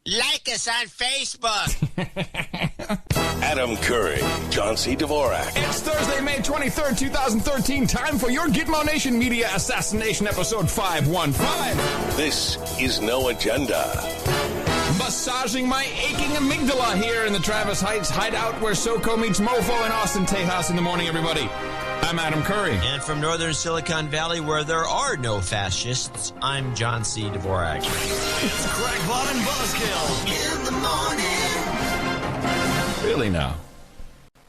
Like us on Facebook. Adam Curry, John C. Dvorak. It's Thursday, May 23rd, 2013. Time for your Gitmo Nation Media Assassination Episode 515. This is No Agenda. Massaging my aching amygdala here in the Travis Heights hideout where SoCo meets Mofo in Austin, Tejas in the morning, everybody. I'm Adam Curry. And from northern Silicon Valley, where there are no fascists, I'm John C. Dvorak. It's Crackpot and Buzzkill in the morning. Really now?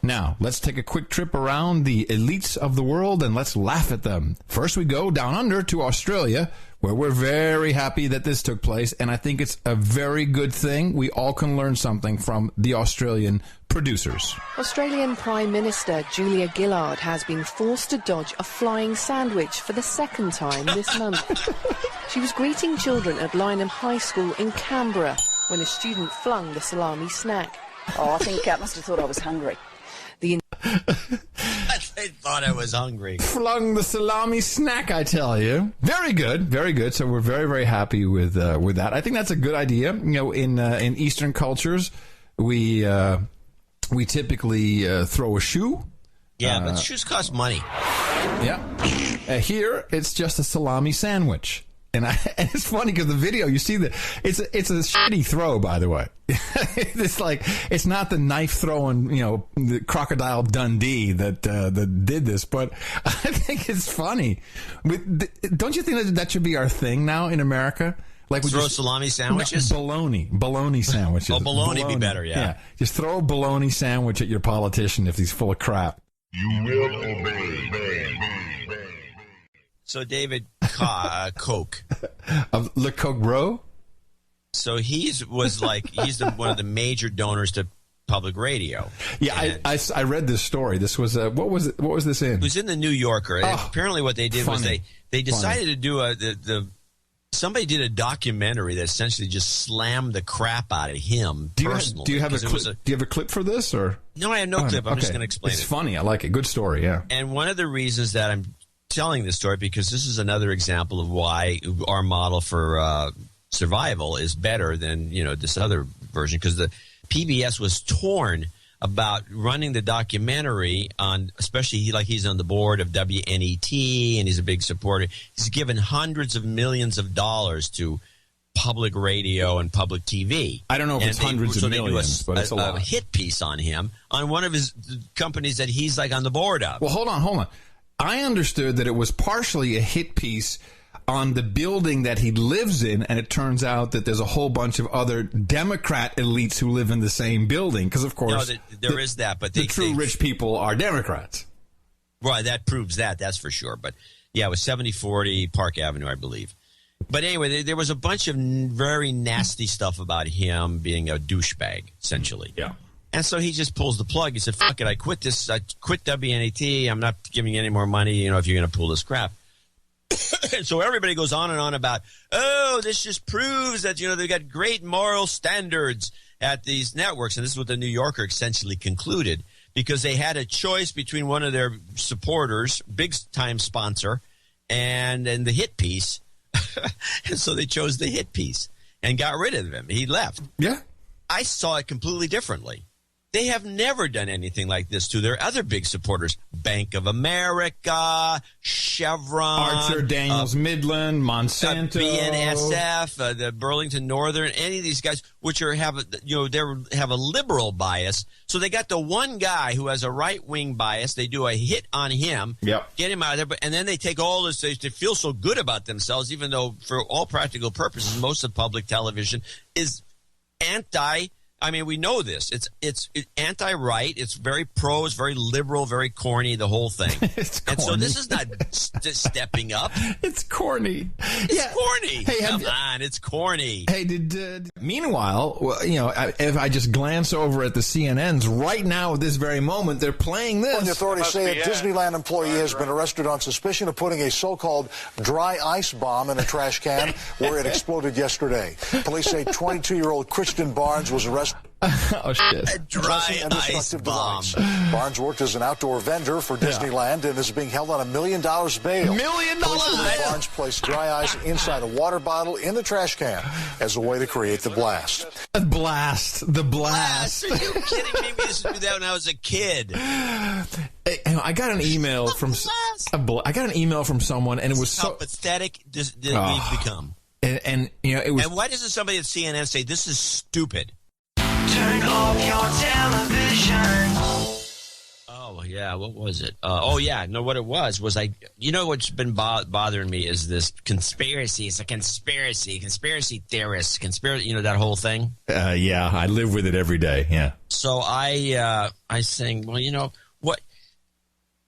Now, let's take a quick trip around the elites of the world and let's laugh at them. First, we go down under to Australia, where we're very happy that this took place, and I think it's a very good thing. We all can learn something from the Australian producers. Australian Prime Minister Julia Gillard has been forced to dodge a flying sandwich for the second time this month. She was greeting children at Lynham High School in Canberra when a student flung the salami snack. Oh, I think Kat must have thought I was hungry. They thought I was hungry. Flung the salami snack, I tell you. Very good, very good. So we're very, very happy with that. I think that's a good idea. You know, in Eastern cultures, we typically throw a shoe. Yeah, but shoes cost money. Yeah. Here, it's just a salami sandwich. And it's funny because the video, you see that it's a shitty throw, by the way. It's like, it's not the knife throwing, you know, the Crocodile Dundee that did this, but I think it's funny. Don't you think that should be our thing now in America? Like we throw just, salami sandwiches? No, bologna sandwiches. Oh, bologna be better, yeah. Just throw a bologna sandwich at your politician if he's full of crap. You will obey. So David Koch. Of Le Coq Bro? So he's one of the major donors to public radio. Yeah, I read this story. This was what was this in? It was in the New Yorker. Oh, apparently what they did was they decided to do somebody did a documentary that essentially just slammed the crap out of him personally. Do you have a clip for this or? No, I have no clip. I'm just going to explain it. It's funny. I like it. Good story, yeah. And one of the reasons that I'm telling this story, because this is another example of why our model for survival is better than, you know, this other version, because the PBS was torn about running the documentary on, especially he's on the board of WNET and he's a big supporter. He's given hundreds of millions of dollars to public radio and public TV. I don't know if it's hundreds of millions, but it's a lot. A hit piece on him on one of his companies that he's like on the board of. Well, hold on. I understood that it was partially a hit piece on the building that he lives in, and it turns out that there's a whole bunch of other Democrat elites who live in the same building, because, of course, there is that, but the true rich people are Democrats. Right, that proves that's for sure. But, yeah, it was 7040 Park Avenue, I believe. But anyway, there was a bunch of very nasty stuff about him being a douchebag, essentially. Yeah. And so he just pulls the plug. He said, fuck it, I quit WNET. I'm not giving you any more money, you know, if you're going to pull this crap. And so everybody goes on and on about, oh, this just proves that, you know, they've got great moral standards at these networks. And this is what the New Yorker essentially concluded, because they had a choice between one of their supporters, big-time sponsor, and the hit piece. And so they chose the hit piece and got rid of him. He left. Yeah. I saw it completely differently. They have never done anything like this to their other big supporters. Bank of America, Chevron, Archer Daniels Midland, Monsanto, BNSF, the Burlington Northern, any of these guys, which have a liberal bias. So they got the one guy who has a right-wing bias. They do a hit on him, get him out of there, and then they take all this. They feel so good about themselves, even though for all practical purposes, most of public television is I mean, we know this. It's anti-right. It's very pro. It's very liberal, very corny, the whole thing. It's corny. And so this is not stepping up. It's corny. It's corny. Hey, Come on, it's corny. Hey, meanwhile, you know, if I just glance over at the CNNs, right now at this very moment, they're playing this. The authorities say a Disneyland employee has been arrested on suspicion of putting a so-called dry ice bomb in a trash can where it exploded yesterday. Police say 22-year-old Kristen Barnes was arrested. Oh, shit. A dry ice bomb. Barnes worked as an outdoor vendor for Disneyland and is being held on $1 million bail. $1 million? Barnes placed dry ice inside a water bottle in the trash can as a way to create the blast. A blast. The blast. Are you kidding me? We used to do that when I was a kid. I got an email from someone, and it was how so pathetic we've become. And it was. And why doesn't somebody at CNN say this is stupid? Turn off your television. Oh yeah, what was it? What it was what's been bothering me is this conspiracy. It's a conspiracy theorists, that whole thing. Yeah, I live with it every day. Yeah. So I saying, well, what?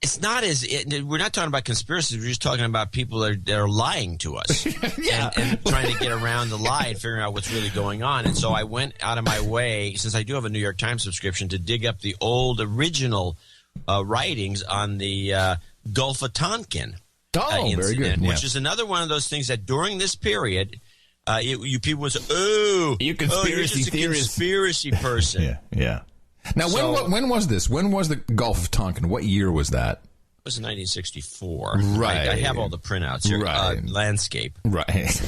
It's not we're not talking about conspiracies. We're just talking about people that are lying to us and trying to get around the lie and figuring out what's really going on. And so I went out of my way, since I do have a New York Times subscription, to dig up the old original writings on the Gulf of Tonkin incident, very good. Which is another one of those things that during this period, you people would say, you conspiracy theorist, conspiracy person. Yeah. Now, when was this? When was the Gulf of Tonkin? What year was that? It was in 1964. Right. I have all the printouts here. Right. Landscape. Right.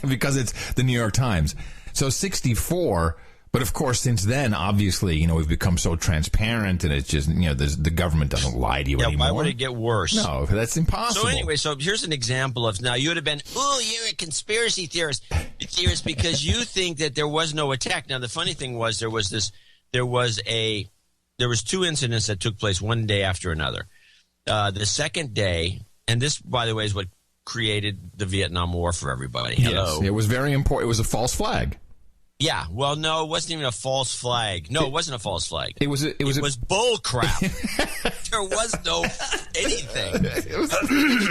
Because it's the New York Times. So 64. But of course, since then, obviously, we've become so transparent, and it's just, the government doesn't lie to you anymore. Why would it get worse? No, that's impossible. So anyway, here's an example of, now you would have been, you're a conspiracy theorist because you think that there was no attack. Now the funny thing was there was two incidents that took place one day after another. The second day, and this, by the way, is what created the Vietnam War for everybody. Hello. Yes, it was very important. It was a false flag. Yeah, well, no, it wasn't even a false flag. No, it wasn't a false flag. It was bull crap. There was no anything. It was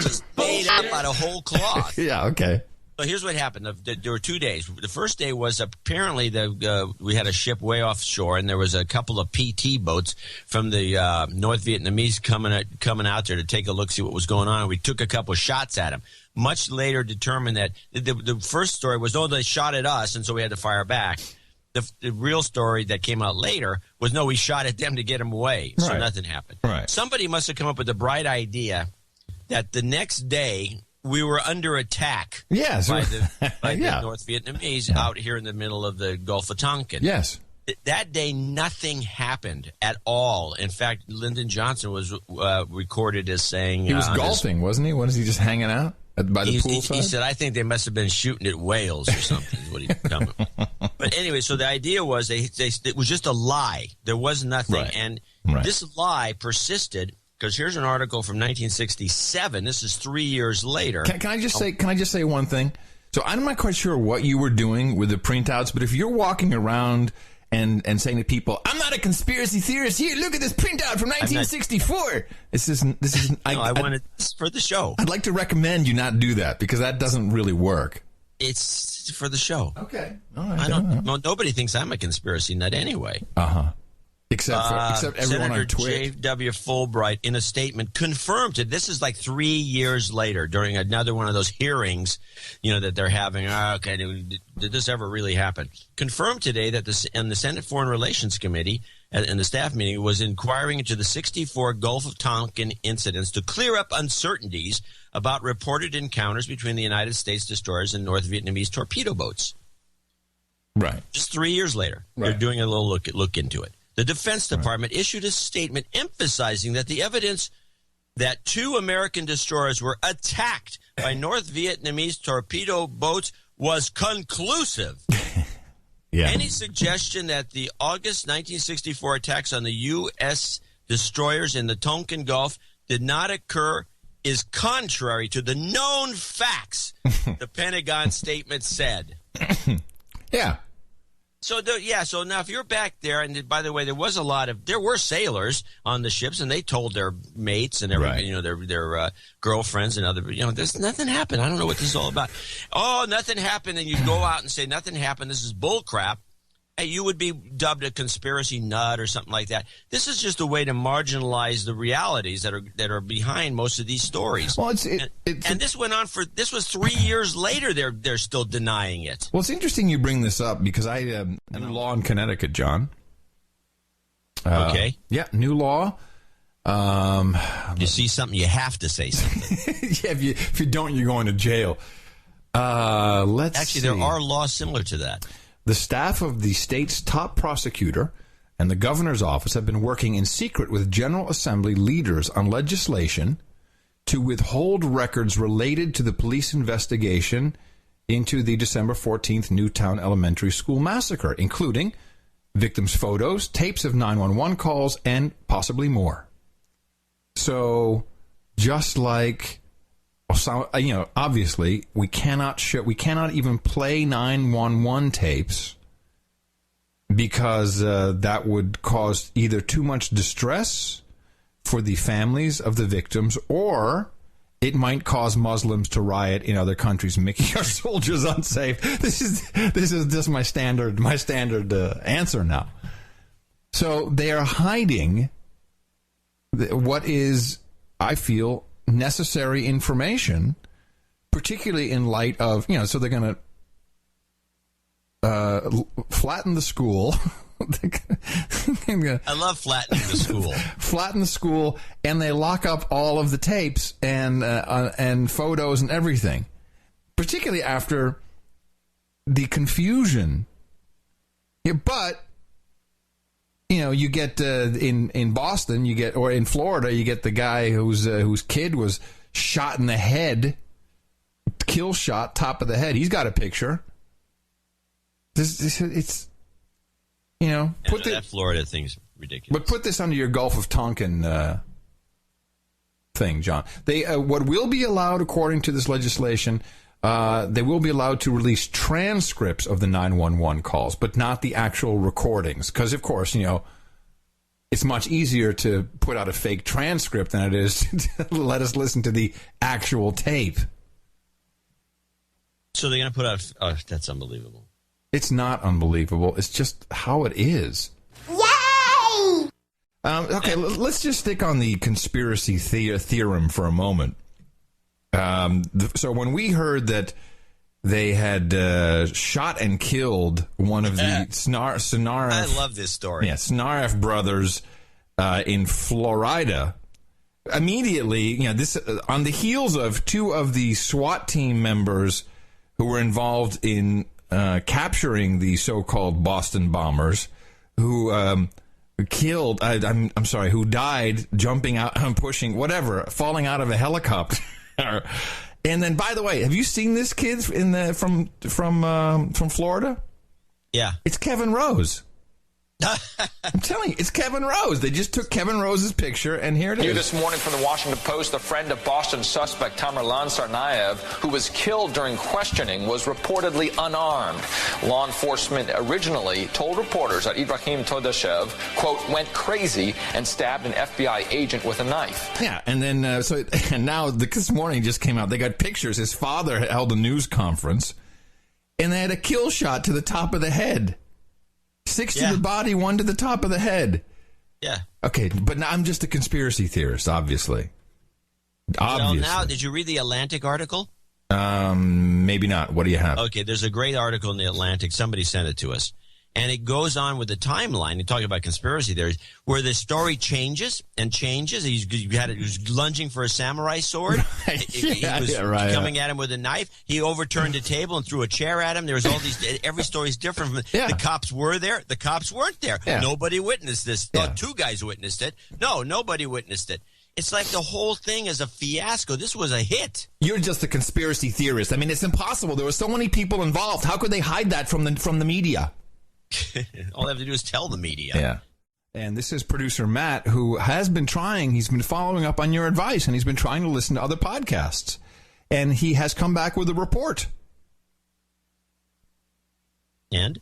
just made up out of whole cloth. Yeah, okay. So here's what happened. There were 2 days. The first day was apparently we had a ship way offshore, and there was a couple of PT boats from the North Vietnamese coming out there to take a look, see what was going on. And we took a couple of shots at them. Much later determined that the first story was, they shot at us, and so we had to fire back. The real story that came out later was, no, we shot at them to get them away, so nothing happened. Right. Somebody must have come up with the bright idea that the next day we were under attack by the North Vietnamese out here in the middle of the Gulf of Tonkin. Yes. That day, nothing happened at all. In fact, Lyndon Johnson was recorded as saying... He was golfing, wasn't he? Was he just hanging out by the poolside? He said, I think they must have been shooting at whales or something, is what he coming. But anyway, so the idea was it was just a lie. There was nothing. Right. And this lie persisted, because here's an article from 1967. This is 3 years later. Can I just say one thing? So I'm not quite sure what you were doing with the printouts, but if you're walking around and saying to people, I'm not a conspiracy theorist. Here, look at this printout from 1964. This isn't. I wanted this for the show. I'd like to recommend you not do that, because that doesn't really work. It's for the show. Okay. All right. Well, nobody thinks I'm a conspiracy nut anyway. Except everyone Senator on Twitter. J.W. Fulbright, in a statement, confirmed it. This is like 3 years later, during another one of those hearings, that they're having. Okay, did this ever really happen? Confirmed today that the Senate Foreign Relations Committee, in the staff meeting, was inquiring into the 64 Gulf of Tonkin incidents to clear up uncertainties about reported encounters between the United States destroyers and North Vietnamese torpedo boats. Right. Just 3 years later, they're doing a little look into it. The Defense Department issued a statement emphasizing that the evidence that 2 American destroyers were attacked by North Vietnamese torpedo boats was conclusive. Any suggestion that the August 1964 attacks on the U.S. destroyers in the Tonkin Gulf did not occur is contrary to the known facts, the Pentagon statement said. Yeah. So now if you're back there, and by the way, there were sailors on the ships, and they told their mates and everybody, their girlfriends and other, there's nothing happened. I don't know what this is all about. Oh, nothing happened, and you go out and say nothing happened. This is bull crap. Hey, you would be dubbed a conspiracy nut or something like that. This is just a way to marginalize the realities that are behind most of these stories. Well, this went on this was 3 years later. They're still denying it. Well, it's interesting you bring this up, because I am in law in Connecticut, John. Okay. Yeah, new law. You see something, you have to say something. Yeah, if you don't, you're going to jail. Let's see. There are laws similar to that. the staff of the state's top prosecutor and the governor's office have been working in secret with General Assembly leaders on legislation to withhold records related to the police investigation into the December 14th Newtown Elementary School massacre, including victims' photos, tapes of 911 calls, and possibly more. So, just like, obviously, we cannot even play 911 tapes because that would cause either too much distress for the families of the victims, or it might cause Muslims to riot in other countries, making our soldiers unsafe. This is just my standard answer now. So they are hiding what is, I feel, necessary information, particularly in light of, so they're going to flatten the school. I love flattening the school. Flatten the school, and they lock up all of the tapes and photos and everything. Particularly after the confusion. Yeah, but you get in Boston, or in Florida, you get the guy whose kid was shot in the head, kill shot, top of the head. He's got a picture. It's. That Florida thing's ridiculous. But put this under your Gulf of Tonkin thing, John. What will be allowed, according to this legislation, they will be allowed to release transcripts of the 911 calls, but not the actual recordings. Because, of course, it's much easier to put out a fake transcript than it is to let us listen to the actual tape. So they're going to put out... Oh, that's unbelievable. It's not unbelievable. It's just how it is. Yay! Okay, let's just stick on the conspiracy theorem for a moment. So when we heard that they had shot and killed one of the Tsarneav... I love this story. Yeah, Tsarneav brothers in Florida. Immediately, this on the heels of two of the SWAT team members who were involved in capturing the so-called Boston bombers, who who died jumping out, pushing, falling out of a helicopter. And then, by the way, have you seen this kid from Florida? Yeah, it's Kevin Rose. I'm telling you, it's Kevin Rose. They just took Kevin Rose's picture, and here it is. New this morning from the Washington Post, a friend of Boston suspect Tamerlan Tsarneav, who was killed during questioning, was reportedly unarmed. Law enforcement originally told reporters that Ibrahim Todashev, quote, went crazy and stabbed an FBI agent with a knife. Yeah, and then, and now this morning just came out. They got pictures. His father held a news conference, and they had a kill shot to the top of the head. 6 to the body, 1 to the top of the head. Yeah. Okay, but now I'm just a conspiracy theorist, obviously. Well, now, did you read the Atlantic article? Maybe not. What do you have? Okay, there's a great article in the Atlantic. Somebody sent it to us. And it goes on with the timeline. You talk about conspiracy theories, where the story changes and changes. He was lunging for a samurai sword. He was coming at him with a knife. He overturned a table and threw a chair at him. There was all these. Every story is different. The cops were there. The cops weren't there. Yeah. Nobody witnessed this. Yeah. 2 guys witnessed it. No, nobody witnessed it. It's like the whole thing is a fiasco. This was a hit. You're just a conspiracy theorist. I mean, it's impossible. There were so many people involved. How could they hide that from the media? All they have to do is tell the media. Yeah. And this is producer Matt, who has been trying. He's been following up on your advice, and he's been trying to listen to other podcasts. And he has come back with a report. And?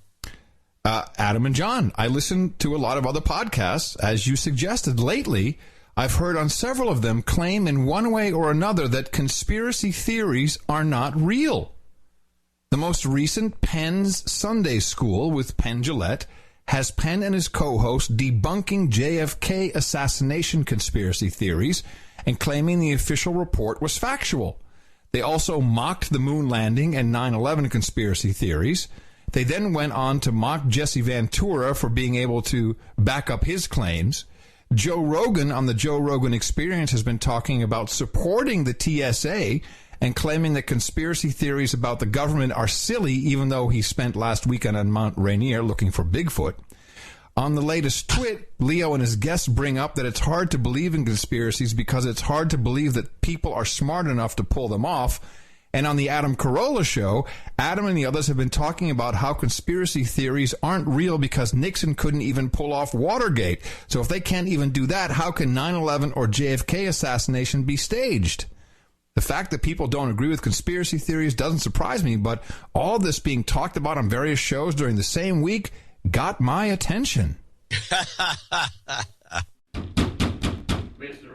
Adam and John, I listen to a lot of other podcasts. As you suggested lately, I've heard on several of them claim in one way or another that conspiracy theories are not real. The most recent Penn's Sunday School with Penn Jillette has Penn and his co-host debunking JFK assassination conspiracy theories and claiming the official report was factual. They also mocked the moon landing and 9/11 conspiracy theories. They then went on to mock Jesse Ventura for being able to back up his claims. Joe Rogan on the Joe Rogan Experience has been talking about supporting the TSA and claiming that conspiracy theories about the government are silly, even though he spent last weekend on Mount Rainier looking for Bigfoot. On the latest twit, Leo and his guests bring up that it's hard to believe in conspiracies because it's hard to believe that people are smart enough to pull them off. And on the Adam Carolla show, Adam and the others have been talking about how conspiracy theories aren't real because Nixon couldn't even pull off Watergate. So if they can't even do that, how can 9/11 or JFK assassination be staged? The fact that people don't agree with conspiracy theories doesn't surprise me, but all this being talked about on various shows during the same week got my attention. Mr.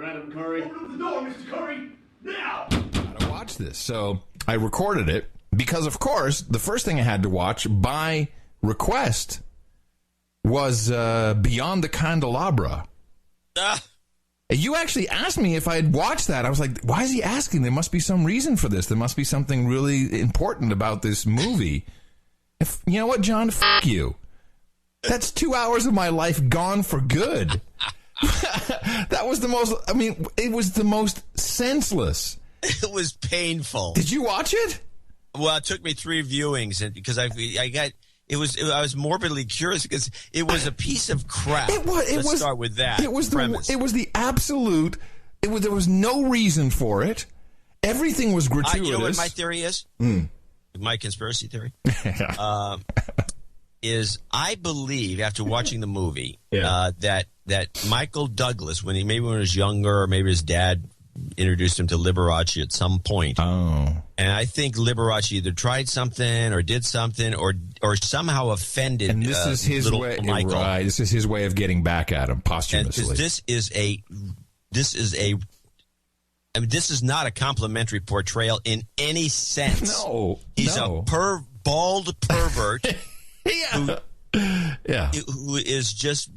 Adam Curry. Open up the door, Mr. Curry, now! Gotta watch this. So I recorded it because, of course, the first thing I had to watch by request was Beyond the Candelabra. You actually asked me if I had watched that. I was like, why is he asking? There must be some reason for this. There must be something really important about this movie. You know what, John? F*** you. That's 2 hours of my life gone for good. That was the most, I mean, it was the most senseless. It was painful. Did you watch it? Well, it took me 3 viewings because I was morbidly curious because it was a piece of crap. Let's start with that. There was no reason for it. Everything was gratuitous. You know what my theory is? My conspiracy theory? Is I believe after watching the movie that Michael Douglas, when he was younger, or maybe his dad introduced him to Liberace at some point. Oh. And I think Liberace either tried something or did something or somehow offended and this is his way, Michael. Right, this is his way of getting back at him posthumously. And this is not a complimentary portrayal in any sense. No. He's a bald pervert. Who is just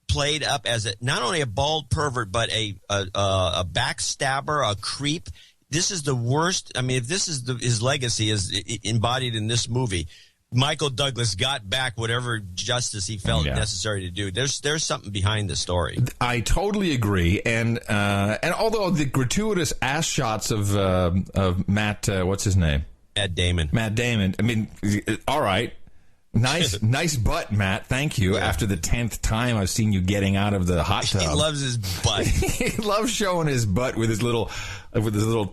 played up as not only a bald pervert, but a backstabber, a creep. This is the worst. I mean, if this is his legacy is embodied in this movie, Michael Douglas got back whatever justice he felt necessary to do. There's something behind the story. I totally agree. And although the gratuitous ass shots of Matt, what's his name? Matt Damon. I mean, all right. Nice butt, Matt. Thank you. Yeah. After the 10th time I've seen you getting out of the hot tub. He loves his butt. He loves showing his butt with his little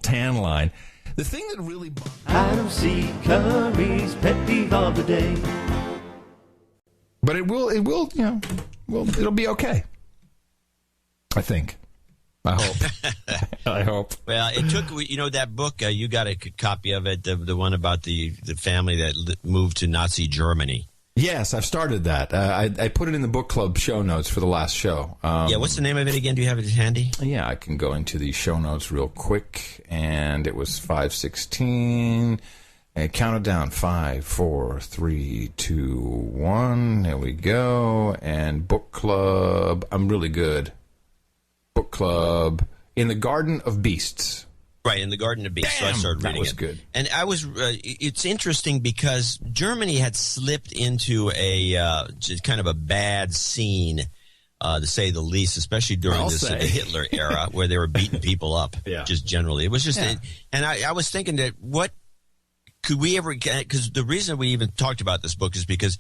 tan line. The thing that really Adam C. Curry's pet peeve of the day. But it'll be okay. I think. I hope. I hope. Well, it took, that book, you got a copy of it, the one about the family that moved to Nazi Germany. Yes, I've started that. I put it in the book club show notes for the last show. What's the name of it again? Do you have it handy? Yeah, I can go into the show notes real quick. And it was 5/16. And count it down. 5, 4, 3, 2, 1. There we go. And book club. I'm really good. Book club in the Garden of Beasts. Right, in the Garden of Beasts. Bam! So I started reading it. That was it. good. And I was. It's interesting because Germany had slipped into a kind of a bad scene, to say the least, especially during the Hitler era, where they were beating people up. Just generally, it was just. And I was thinking that what could we ever? Because the reason we even talked about this book is because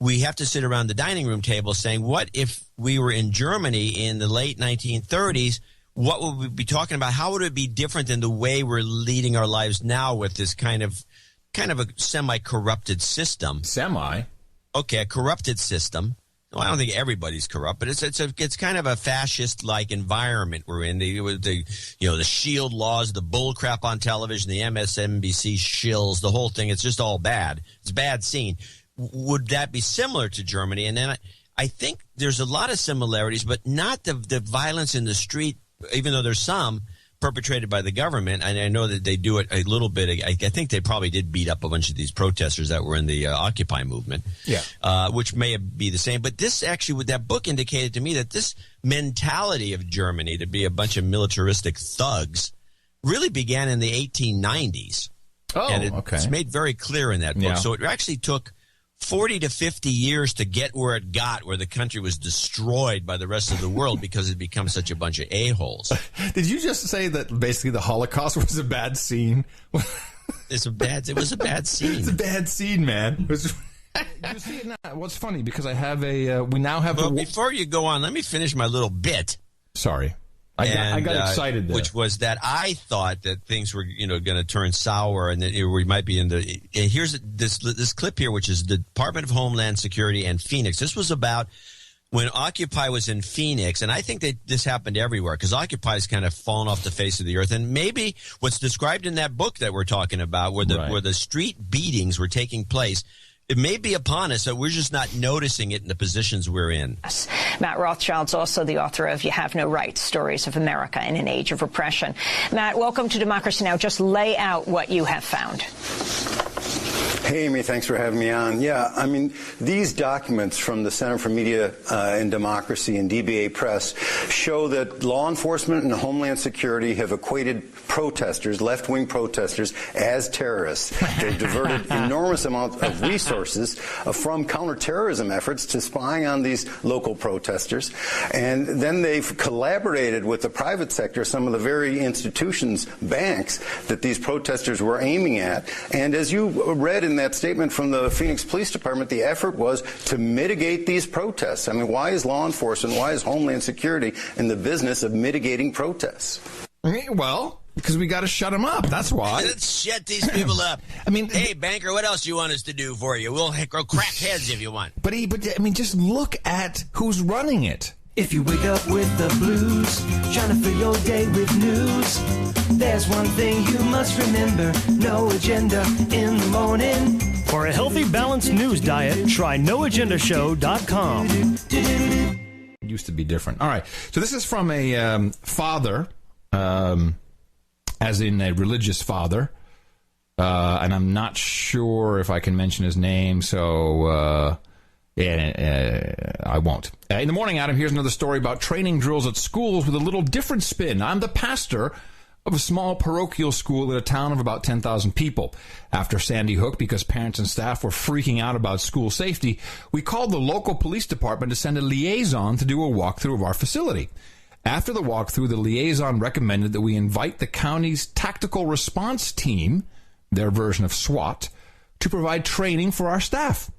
we have to sit around the dining room table saying, what if we were in Germany in the late 1930s? What would we be talking about? How would it be different than the way we're leading our lives now with this kind of a semi-corrupted system? Semi? Okay, a corrupted system. Well, I don't think everybody's corrupt, but it's kind of a fascist-like environment we're in. The shield laws, the bull crap on television, the MSNBC shills, the whole thing. It's just all bad. It's a bad scene. Would that be similar to Germany? And then I think there's a lot of similarities, but not the violence in the street, even though there's some perpetrated by the government. And I know that they do it a little bit. I think they probably did beat up a bunch of these protesters that were in the Occupy movement, which may be the same. But this actually, that book indicated to me that this mentality of Germany to be a bunch of militaristic thugs really began in the 1890s. Oh, and it's made very clear in that book. Yeah. So it actually took 40 to 50 years to get where it got, where the country was destroyed by the rest of the world because it became such a bunch of a-holes. Did you just say that basically the Holocaust was a bad scene? It was a bad scene. It's a bad scene, man. You see it now. What's funny, because I have we now have before you go on, let me finish my little bit. Sorry. I got excited there. Which was that I thought that things were, going to turn sour, and that we might be in the. Here's this clip here, which is the Department of Homeland Security and Phoenix. This was about when Occupy was in Phoenix, and I think that this happened everywhere because Occupy has kind of fallen off the face of the earth. And maybe what's described in that book that we're talking about, where the street beatings were taking place, it may be upon us, so we're just not noticing it in the positions we're in. Matt Rothschild's also the author of You Have No Rights, Stories of America in an Age of Repression. Matt, welcome to Democracy Now! Just lay out what you have found. Hey, Amy, thanks for having me on. Yeah, I mean, these documents from the Center for Media and Democracy and DBA Press show that law enforcement and Homeland Security have equated protesters, left-wing protesters, as terrorists. They've diverted enormous amounts of resources from counterterrorism efforts to spying on these local protesters. And then they've collaborated with the private sector, some of the very institutions, banks, that these protesters were aiming at. And as you read in that statement from the Phoenix Police Department, the effort was to mitigate these protests. I mean, why is law enforcement, why is Homeland Security in the business of mitigating protests? Well, because we got to shut them up. That's why. Let's shut these people up. I mean, hey, banker, what else do you want us to do for you? We'll crack heads if you want. But I mean, just look at who's running it. If you wake up with the blues, trying to fill your day with news, there's one thing you must remember: no agenda in the morning. For a healthy, balanced news diet, try noagendashow.com. It used to be different. All right. So this is from a father, as in a religious father, and I'm not sure if I can mention his name, so I won't. In the morning, Adam, here's another story about training drills at schools with a little different spin. I'm the pastor of a small parochial school in a town of about 10,000 people. After Sandy Hook, because parents and staff were freaking out about school safety, we called the local police department to send a liaison to do a walkthrough of our facility. After the walkthrough, the liaison recommended that we invite the county's tactical response team, their version of SWAT, to provide training for our staff.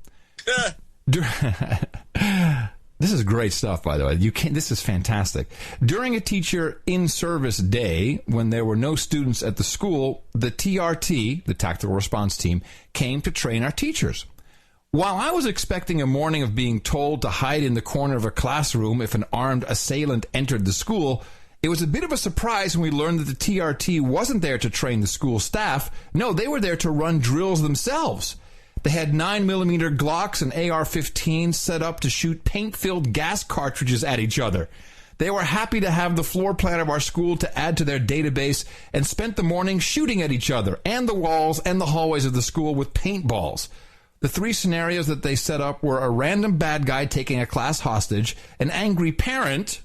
This is great stuff, by the way. This is fantastic. During a teacher in-service day, when there were no students at the school, the TRT, the Tactical Response Team, came to train our teachers. While I was expecting a morning of being told to hide in the corner of a classroom if an armed assailant entered the school, it was a bit of a surprise when we learned that the TRT wasn't there to train the school staff. No, they were there to run drills themselves. They had 9mm Glocks and AR-15s set up to shoot paint-filled gas cartridges at each other. They were happy to have the floor plan of our school to add to their database and spent the morning shooting at each other and the walls and the hallways of the school with paintballs. The three scenarios that they set up were a random bad guy taking a class hostage, an angry parent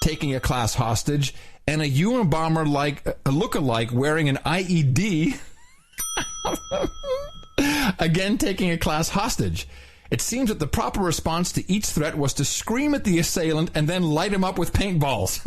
taking a class hostage, and a Unabomber look-alike wearing an IED again taking a class hostage. It seems that the proper response to each threat was to scream at the assailant and then light him up with paintballs.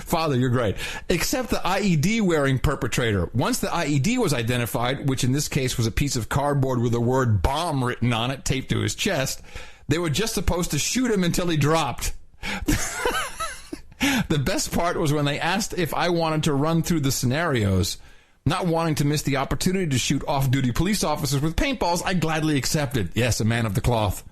Father, you're great. Except the IED-wearing perpetrator. Once the IED was identified, which in this case was a piece of cardboard with the word bomb written on it taped to his chest, they were just supposed to shoot him until he dropped. The best part was when they asked if I wanted to run through the scenarios. Not wanting to miss the opportunity to shoot off-duty police officers with paintballs, I gladly accepted. Yes, a man of the cloth.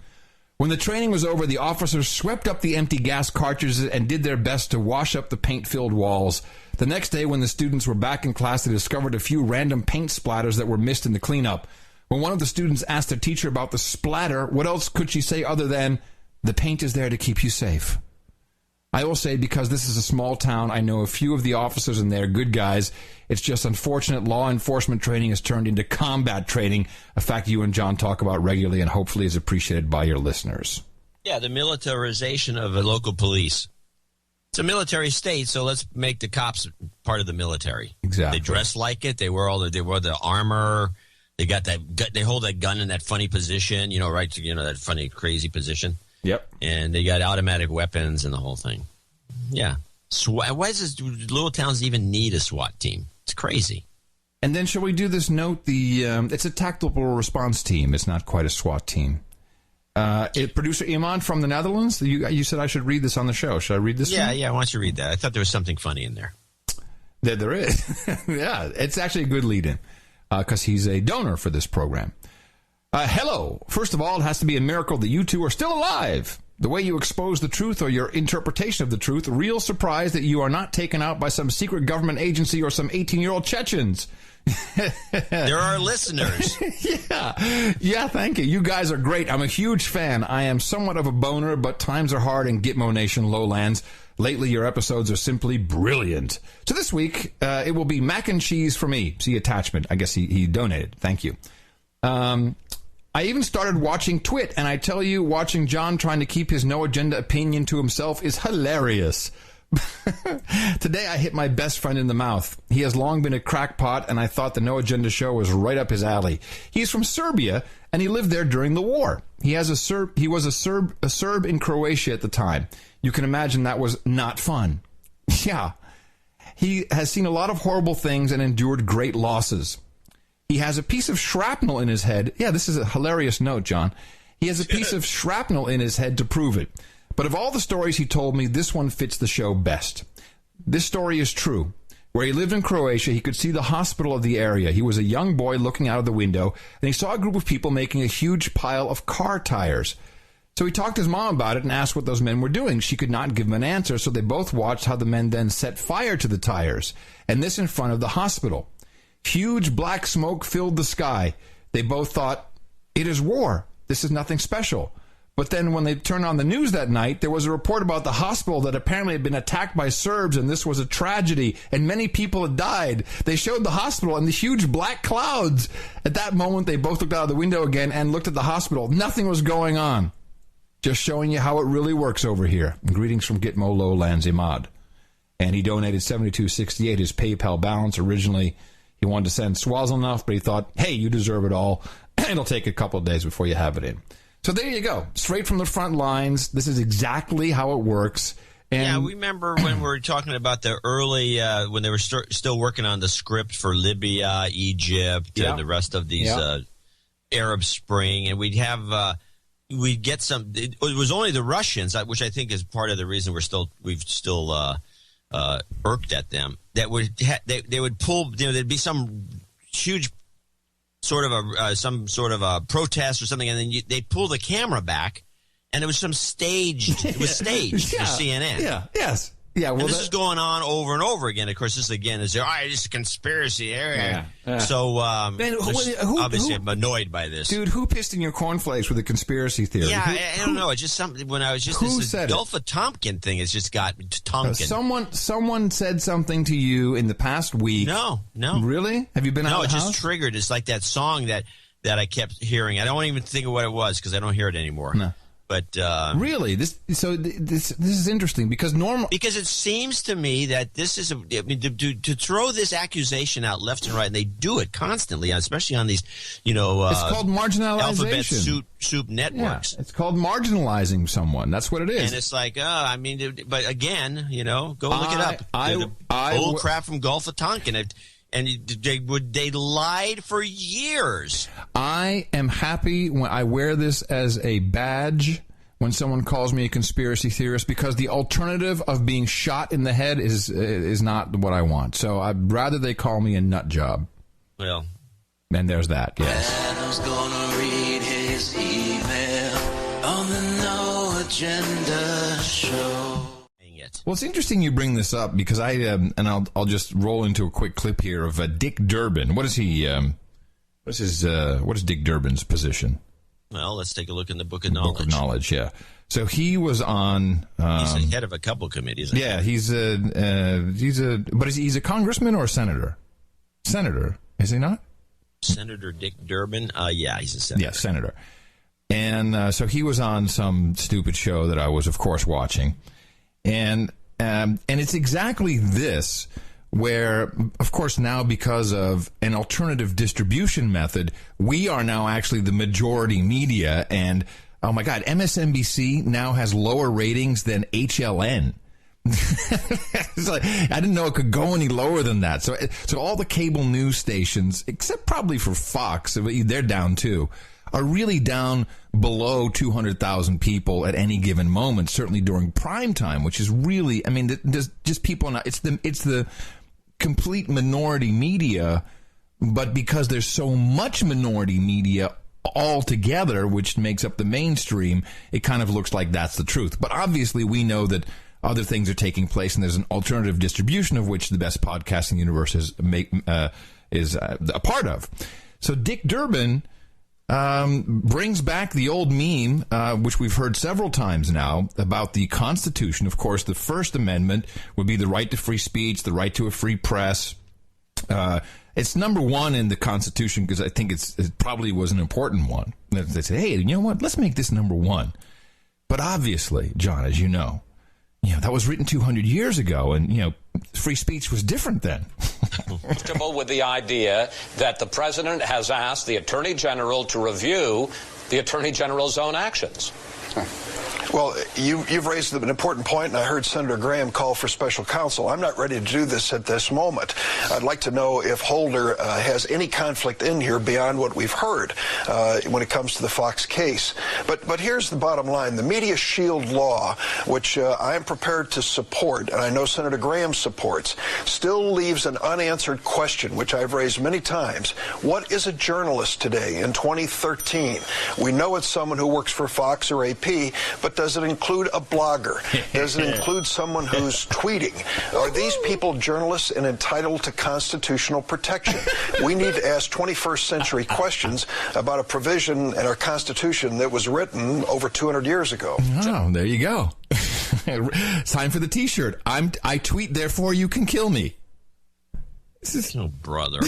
When the training was over, the officers swept up the empty gas cartridges and did their best to wash up the paint-filled walls. The next day, when the students were back in class, they discovered a few random paint splatters that were missed in the cleanup. When one of the students asked their teacher about the splatter, what else could she say other than, "The paint is there to keep you safe"? I will say, because this is a small town, I know a few of the officers and they're good guys. It's just unfortunate law enforcement training has turned into combat training, a fact you and John talk about regularly and hopefully is appreciated by your listeners. Yeah, the militarization of the local police. It's a military state, so let's make the cops part of the military. Exactly. They dress like it. They wear the armor. They got they hold that gun in that funny position, right? That funny, crazy position. Yep. And they got automatic weapons and the whole thing. Yeah. Why does little towns even need a SWAT team? It's crazy. And then shall we do this note? It's a tactical response team. It's not quite a SWAT team. Producer Iman from the Netherlands, you said I should read this on the show. Should I read this? Yeah, I want you to read that. I thought there was something funny in there. There is. Yeah, it's actually a good lead-in because he's a donor for this program. Hello. First of all, it has to be a miracle that you two are still alive. The way you expose the truth or your interpretation of the truth, real surprise that you are not taken out by some secret government agency or some 18-year-old Chechens. There are listeners. Yeah, thank you. You guys are great. I'm a huge fan. I am somewhat of a boner, but times are hard in Gitmo Nation lowlands. Lately, your episodes are simply brilliant. So this week, it will be mac and cheese for me. See attachment. I guess he donated. Thank you. I even started watching Twit, and I tell you, watching John trying to keep his no-agenda opinion to himself is hilarious. Today I hit my best friend in the mouth. He has long been a crackpot, and I thought the No Agenda show was right up his alley. He's from Serbia, and he lived there during the war. He was a Serb in Croatia at the time. You can imagine that was not fun. Yeah. He has seen a lot of horrible things and endured great losses. He has a piece of shrapnel in his head. Yeah, this is a hilarious note, John. He has a piece of shrapnel in his head to prove it. But of all the stories he told me, this one fits the show best. This story is true. Where he lived in Croatia, he could see the hospital of the area. He was a young boy looking out of the window, and he saw a group of people making a huge pile of car tires. So he talked to his mom about it and asked what those men were doing. She could not give him an answer, so they both watched how the men then set fire to the tires, and this in front of the hospital. Huge black smoke filled the sky. They both thought, it is war. This is nothing special. But then when they turned on the news that night, there was a report about the hospital that apparently had been attacked by Serbs, and this was a tragedy, and many people had died. They showed the hospital and the huge black clouds. At that moment, they both looked out of the window again and looked at the hospital. Nothing was going on. Just showing you how it really works over here. Greetings from Gitmo Lowlands, Imad. And he donated $72.68, his PayPal balance. Originally, he wanted to send Swaziland, but he thought, hey, you deserve it all. It'll take a couple of days before you have it in. So there you go. Straight from the front lines. This is exactly how it works. And yeah, we remember when we were talking about the early, when they were still working on the script for Libya, Egypt, and the rest of these Arab Spring. And we'd get some, it was only the Russians, which I think is part of the reason we've still irked at them, that they would pull, there'd be some huge some sort of a protest or something, and then they'd pull the camera back, and it was staged for CNN. Yeah, yes. Yeah, well, and this is going on over and over again. Of course, this again is this a conspiracy area. So, Man, obviously, I'm annoyed by this. Dude, who pissed in your cornflakes with a conspiracy theory? Yeah, I don't know. It's just something. When I was just this Gulf of Tonkin thing, it's just got Tonkin. Someone said something to you in the past week. No. Really? Have you been out of the house? No, it just triggered. It's like that song that I kept hearing. I don't even think of what it was because I don't hear it anymore. No. But really, this is interesting because it seems to me that this is to throw this accusation out left and right, and they do it constantly, especially on these it's called marginalization. Alphabet soup networks. Yeah, it's called marginalizing someone. That's what it is. And it's like, but again, go look it up. Old crap from Gulf of Tonkin. And they lied for years. I am happy when I wear this as a badge when someone calls me a conspiracy theorist, because the alternative of being shot in the head is not what I want. So I'd rather they call me a nut job. Well, and there's that. Yes. Adam's gonna read his email on the No Agenda show. Well, it's interesting you bring this up because I'll just roll into a quick clip here of Dick Durbin. What is he? What is Dick Durbin's position? Well, let's take a look in the Book of Knowledge. Book of Knowledge, yeah. So he was on. He's the head of a couple committees. Yeah, he's a congressman or a senator? Senator, is he not? Senator Dick Durbin. Yeah, he's a senator. Yeah, senator. And so he was on some stupid show that I was, of course, watching. And And it's exactly this where, of course, now because of an alternative distribution method, we are now actually the majority media. And, oh, my God, MSNBC now has lower ratings than HLN. It's like, I didn't know it could go any lower than that. So all the cable news stations, except probably for Fox, they're down too, are really down below 200,000 people at any given moment, certainly during prime time, which is really, I mean, there's just people not, it's the complete minority media, but because there's so much minority media altogether, which makes up the mainstream, it kind of looks like that's the truth. But obviously we know that other things are taking place, and there's an alternative distribution of which the best podcasting universe is a part of. So Dick Durbin brings back the old meme, which we've heard several times now, about the Constitution. Of course, the First Amendment would be the right to free speech, the right to a free press. It's number one in the Constitution because I think it probably was an important one. They said, hey, you know what? Let's make this number one. But obviously, John, as you know, that was written 200 years ago, and, free speech was different then. Comfortable with the idea that the president has asked the Attorney General to review the Attorney General's own actions. Well, you've raised an important point, and I heard Senator Graham call for special counsel. I'm not ready to do this at this moment. I'd like to know if Holder has any conflict in here beyond what we've heard when it comes to the Fox case. But here's the bottom line. The Media Shield Law, which I am prepared to support, and I know Senator Graham supports, still leaves an unanswered question, which I've raised many times. What is a journalist today in 2013? We know it's someone who works for Fox or AP, but does it include a blogger? Does it include someone who's tweeting? Are these people journalists and entitled to constitutional protection? We need to ask 21st century questions about a provision in our Constitution that was written over 200 years ago. Oh, there you go. Time for the T-shirt. I tweet, therefore you can kill me. Oh, brother.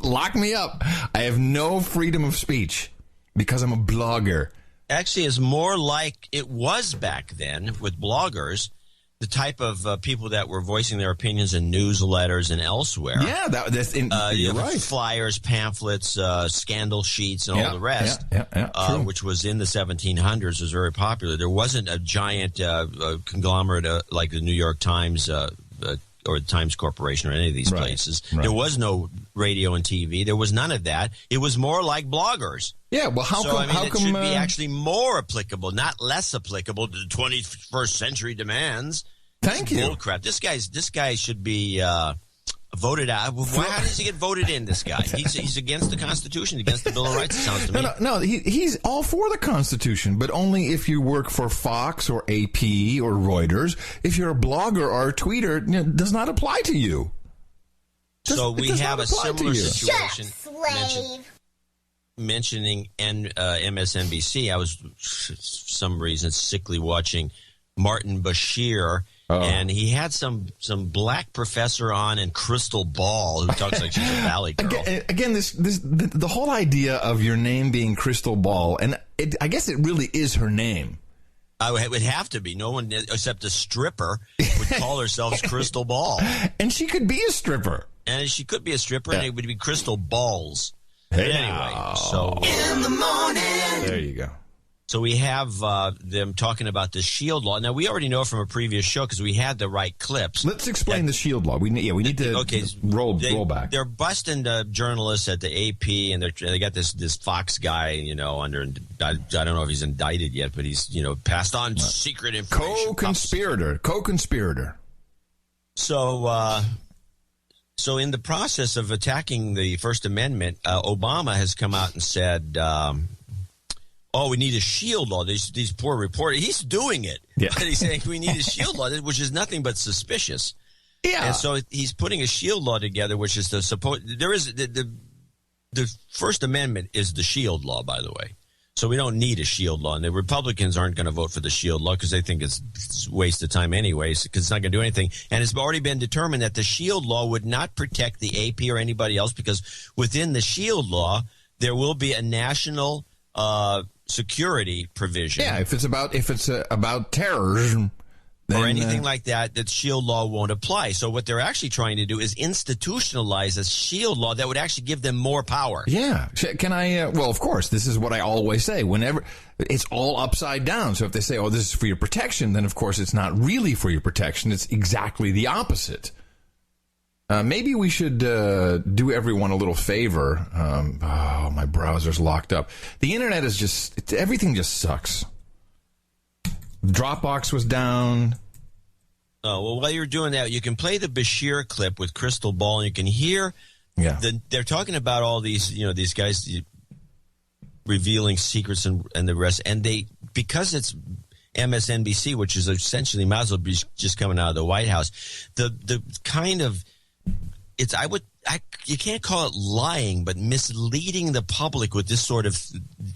Lock me up. I have no freedom of speech because I'm a blogger. Actually, it's more like it was back then with bloggers, the type of people that were voicing their opinions in newsletters and elsewhere. Yeah, you're right. Flyers, pamphlets, scandal sheets, and all the rest, which was in the 1700s, was very popular. There wasn't a giant conglomerate like the New York Times or the Times Corporation or any of these places. Right. There was no radio and TV. There was none of that. It was more like bloggers. Yeah, well, how come it should be actually more applicable, not less applicable to the 21st century demands. Thank you. Bullcrap. This guy should be voted out. How does he get voted in, this guy? He's against the Constitution, against the Bill of Rights, it sounds to me. No, he's all for the Constitution, but only if you work for Fox or AP or Reuters. If you're a blogger or a tweeter, it does not apply to you. So we have a similar situation mentioning MSNBC. I was, for some reason, sickly watching Martin Bashir. And he had some black professor on in Crystal Ball who talks like she's a valley girl. Again, the whole idea of your name being Crystal Ball, and I guess it really is her name. It would have to be. No one except a stripper would call herself Crystal Ball. And she could be a stripper. And she could be a stripper, and it would be Crystal Balls. Hey, anyway, so in the morning. There you go. So we have them talking about the SHIELD law. Now, we already know from a previous show because we had the right clips. Let's explain the SHIELD law. We need to roll back. They're busting journalists at the AP, and they got this Fox guy, under. I don't know if he's indicted yet, but he's passed on secret information. Co-conspirator. So in the process of attacking the First Amendment, Obama has come out and said. We need a SHIELD law. These poor reporters. He's doing it. Yeah. But he's saying we need a SHIELD law, which is nothing but suspicious. Yeah. And so he's putting a SHIELD law together, which is there is the First Amendment is the SHIELD law, by the way. So we don't need a SHIELD law. And the Republicans aren't going to vote for the SHIELD law because they think it's a waste of time anyways, because it's not going to do anything. And it's already been determined that the SHIELD law would not protect the AP or anybody else, because within the SHIELD law, there will be a national security provision. Yeah, if it's about terrorism, or anything like that, that shield law won't apply. So what they're actually trying to do is institutionalize a shield law that would actually give them more power. Yeah. Can I, well, of course, this is what I always say. Whenever it's all upside down. So if they say, oh, this is for your protection, then of course it's not really for your protection. It's exactly the opposite. Maybe we should do everyone a little favor. Oh, my browser's locked up. The internet is just, everything just sucks. Dropbox was down. Oh, well, while you're doing that, you can play the Bashir clip with Crystal Ball, and you can hear they're talking about all these, these guys revealing secrets and the rest. And because it's MSNBC, which is essentially might as well be just coming out of the White House, the kind of, you can't call it lying, but misleading the public with this sort of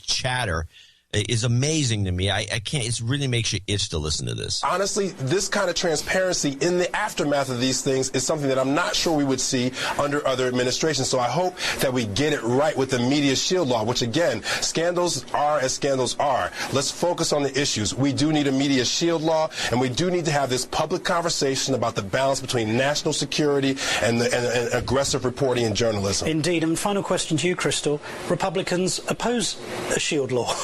chatter is amazing to me. I can't. It really makes you itch to listen to this. Honestly, this kind of transparency in the aftermath of these things is something that I'm not sure we would see under other administrations. So I hope that we get it right with the media shield law, which again, scandals are as scandals are. Let's focus on the issues. We do need a media shield law, and we do need to have this public conversation about the balance between national security and aggressive reporting and journalism. Indeed. And final question to you, Crystal. Republicans oppose a shield law.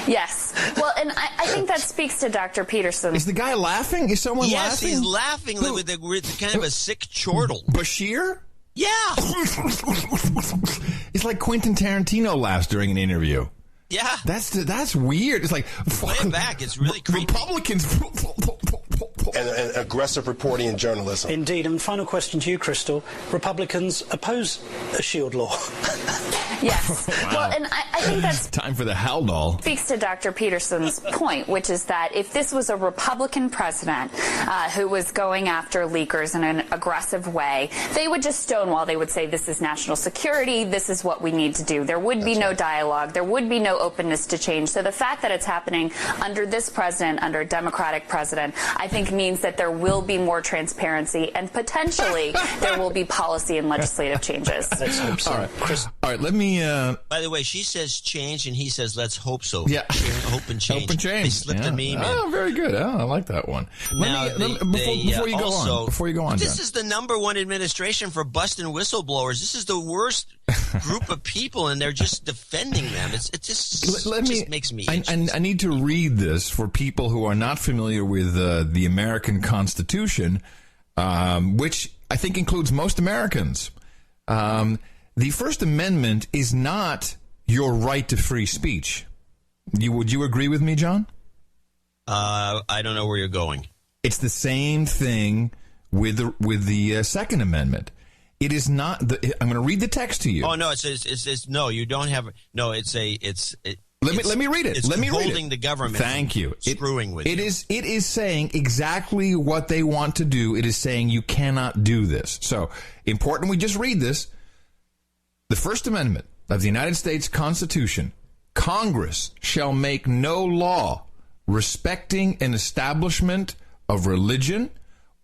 Yes. Well, and I think that speaks to Dr. Peterson. Is the guy laughing? Is someone laughing? Yes, he's laughing with kind of a sick chortle. Bashir? Yeah. It's like Quentin Tarantino laughs during an interview. Yeah. That's weird. It's like, play it back. It's really creepy. Republicans. And aggressive reporting and journalism. Indeed. And final question to you, Crystal. Republicans oppose a shield law. Yes. Wow. Well, and I think that's time for the howldoll. Speaks to Dr. Peterson's point, which is that if this was a Republican president who was going after leakers in an aggressive way, they would just stonewall. They would say, this is national security. This is what we need to do. There would be no dialogue. There would be no openness to change. So the fact that it's happening under this president, under a Democratic president, I think means that there will be more transparency and potentially there will be policy and legislative changes. Let's hope so. All right, let me... By the way, she says change, and he says let's hope so. Yeah. Hope and change. Hope and change. They slipped a meme in. Oh, very good. Oh, I like that one. Before you go on, this John. is the number one administration for busting whistleblowers. This is the worst group of people, and they're just defending them. It just makes me itch. I need to read this for people who are not familiar with the American Constitution, which I think includes most Americans. The First Amendment is not your right to free speech. Would you agree with me, John? I don't know where you're going. It's the same thing with the Second Amendment. It is not. I'm going to read the text to you. Oh no! It says no. You don't have. No, let me read it. Let me read it. Holding the government. Thank you. Screwing with you. It is saying exactly what they want to do. It is saying you cannot do this. So important. We just read this. The First Amendment of the United States Constitution, Congress shall make no law respecting an establishment of religion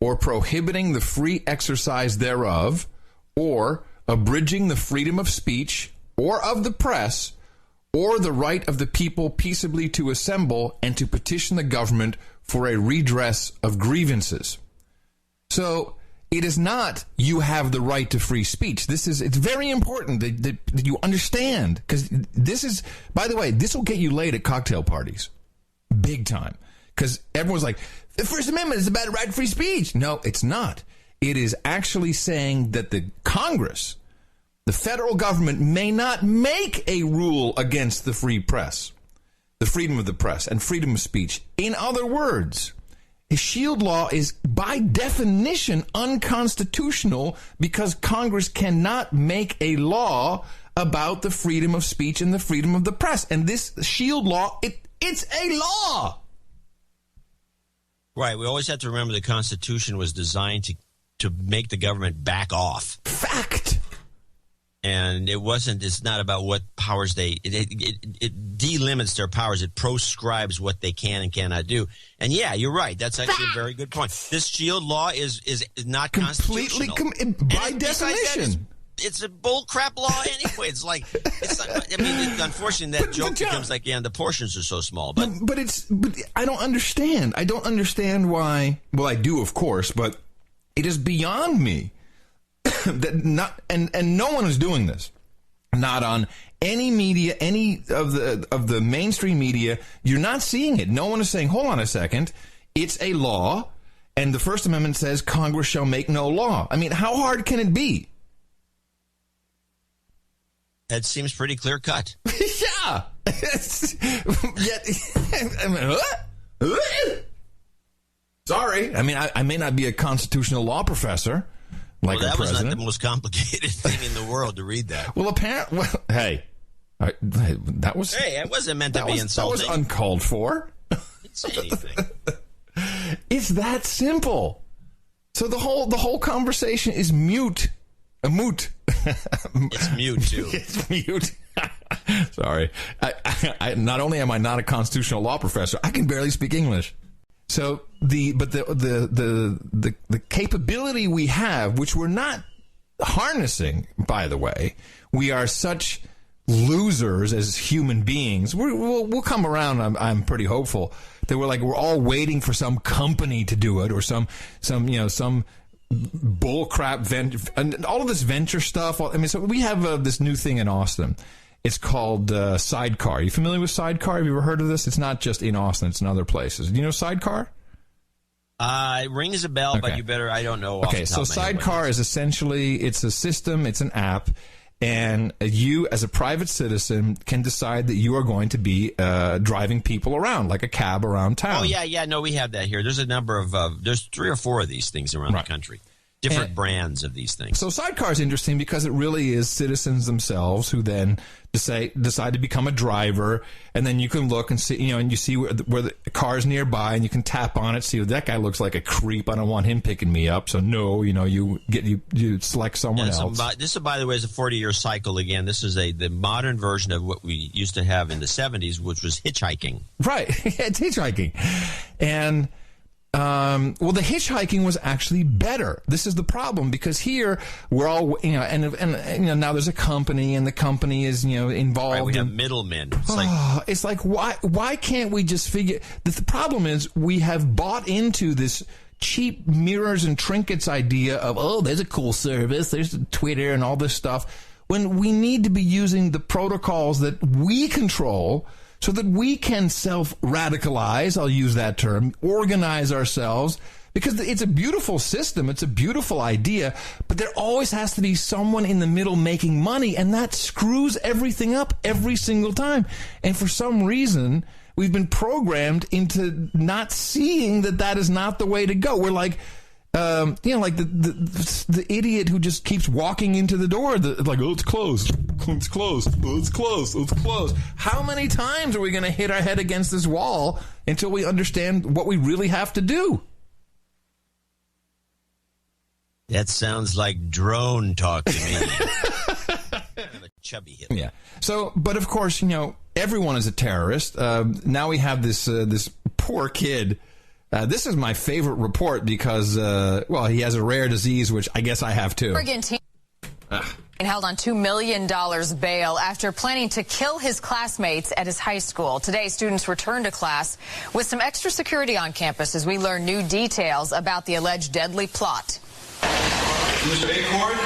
or prohibiting the free exercise thereof or abridging the freedom of speech or of the press or the right of the people peaceably to assemble and to petition the government for a redress of grievances. So it is not you have the right to free speech. It's very important that you understand, because this is, by the way, this will get you laid at cocktail parties. Big time. Because everyone's like, the First Amendment is about right to free speech. No, it's not. It is actually saying that the Congress, the federal government, may not make a rule against the free press, the freedom of the press, and freedom of speech. In other words, a shield law is, by definition, unconstitutional because Congress cannot make a law about the freedom of speech and the freedom of the press. And this shield law, it's a law. Right. We always have to remember the Constitution was designed to make the government back off. Fact. And it's not about what powers it delimits their powers. It proscribes what they can and cannot do. And yeah, you're right. That's actually a very good point. This shield law is not completely constitutional. By definition. it's a bull crap law anyway. It's like, unfortunately, that joke becomes like, the portions are so small. But I don't understand. I don't understand why. Well, I do, of course, but it is beyond me that and no one is doing this. Not on any media, any of the mainstream media. You're not seeing it. No one is saying, hold on a second, it's a law, and the First Amendment says Congress shall make no law. I mean, how hard can it be? It seems pretty clear cut. Yeah. Sorry. I mean, I may not be a constitutional law professor. Like that was president. not the most complicated thing in the world to read that. Well, apparently, hey, that was. Hey, it wasn't meant to be insulting. That was uncalled for. Didn't say anything. It's that simple. So the whole conversation is mute. A moot. It's mute too. It's mute. Sorry. I not only am I not a constitutional law professor, I can barely speak English. So the capability we have, which we're not harnessing, by the way, we are such losers as human beings. We'll come around. I'm pretty hopeful that we're all waiting for some company to do it, or some bull crap venture, and all of this venture stuff. I mean, so we have this new thing in Austin. It's called Sidecar. Are you familiar with Sidecar? Have you ever heard of this? It's not just in Austin. It's in other places. Do you know Sidecar? It rings a bell, okay. But you better, I don't know. Okay, so Sidecar is essentially, it's a system, it's an app, and you as a private citizen can decide that you are going to be driving people around, like a cab around town. Oh, yeah, no, we have that here. There's a number of, there's 3 or 4 of these things around the country. Different brands of these things. So Sidecar is interesting because it really is citizens themselves who then decide to become a driver, and then you can look and see, and you see where the car's nearby, and you can tap on it, see that guy looks like a creep. I don't want him picking me up, so no, you select someone else. This, by the way, is a 40-year cycle again. This is the modern version of what we used to have in the 70s, which was hitchhiking. Right, it's hitchhiking, and. Well, the hitchhiking was actually better. This is the problem, because here we're all, and now there's a company, and the company is, involved. Right, we have middlemen. It's like why can't we just figure? The problem is we have bought into this cheap mirrors and trinkets idea of, there's a cool service, there's Twitter and all this stuff, when we need to be using the protocols that we control, so that we can self-radicalize, I'll use that term, organize ourselves, because it's a beautiful system, it's a beautiful idea, but there always has to be someone in the middle making money, and that screws everything up every single time. And for some reason, we've been programmed into not seeing that is not the way to go. We're like... like the idiot who just keeps walking into the door, it's closed, it's closed, it's closed, it's closed. How many times are we going to hit our head against this wall until we understand what we really have to do? That sounds like drone talk to me. Kind of a chubby hip. Yeah. So, but of course, everyone is a terrorist. Now we have this poor kid. This is my favorite report because, he has a rare disease, which I guess I have too. Oregon teen held on $2 million bail after planning to kill his classmates at his high school. Today, students returned to class with some extra security on campus as we learn new details about the alleged deadly plot. Mr. Acord,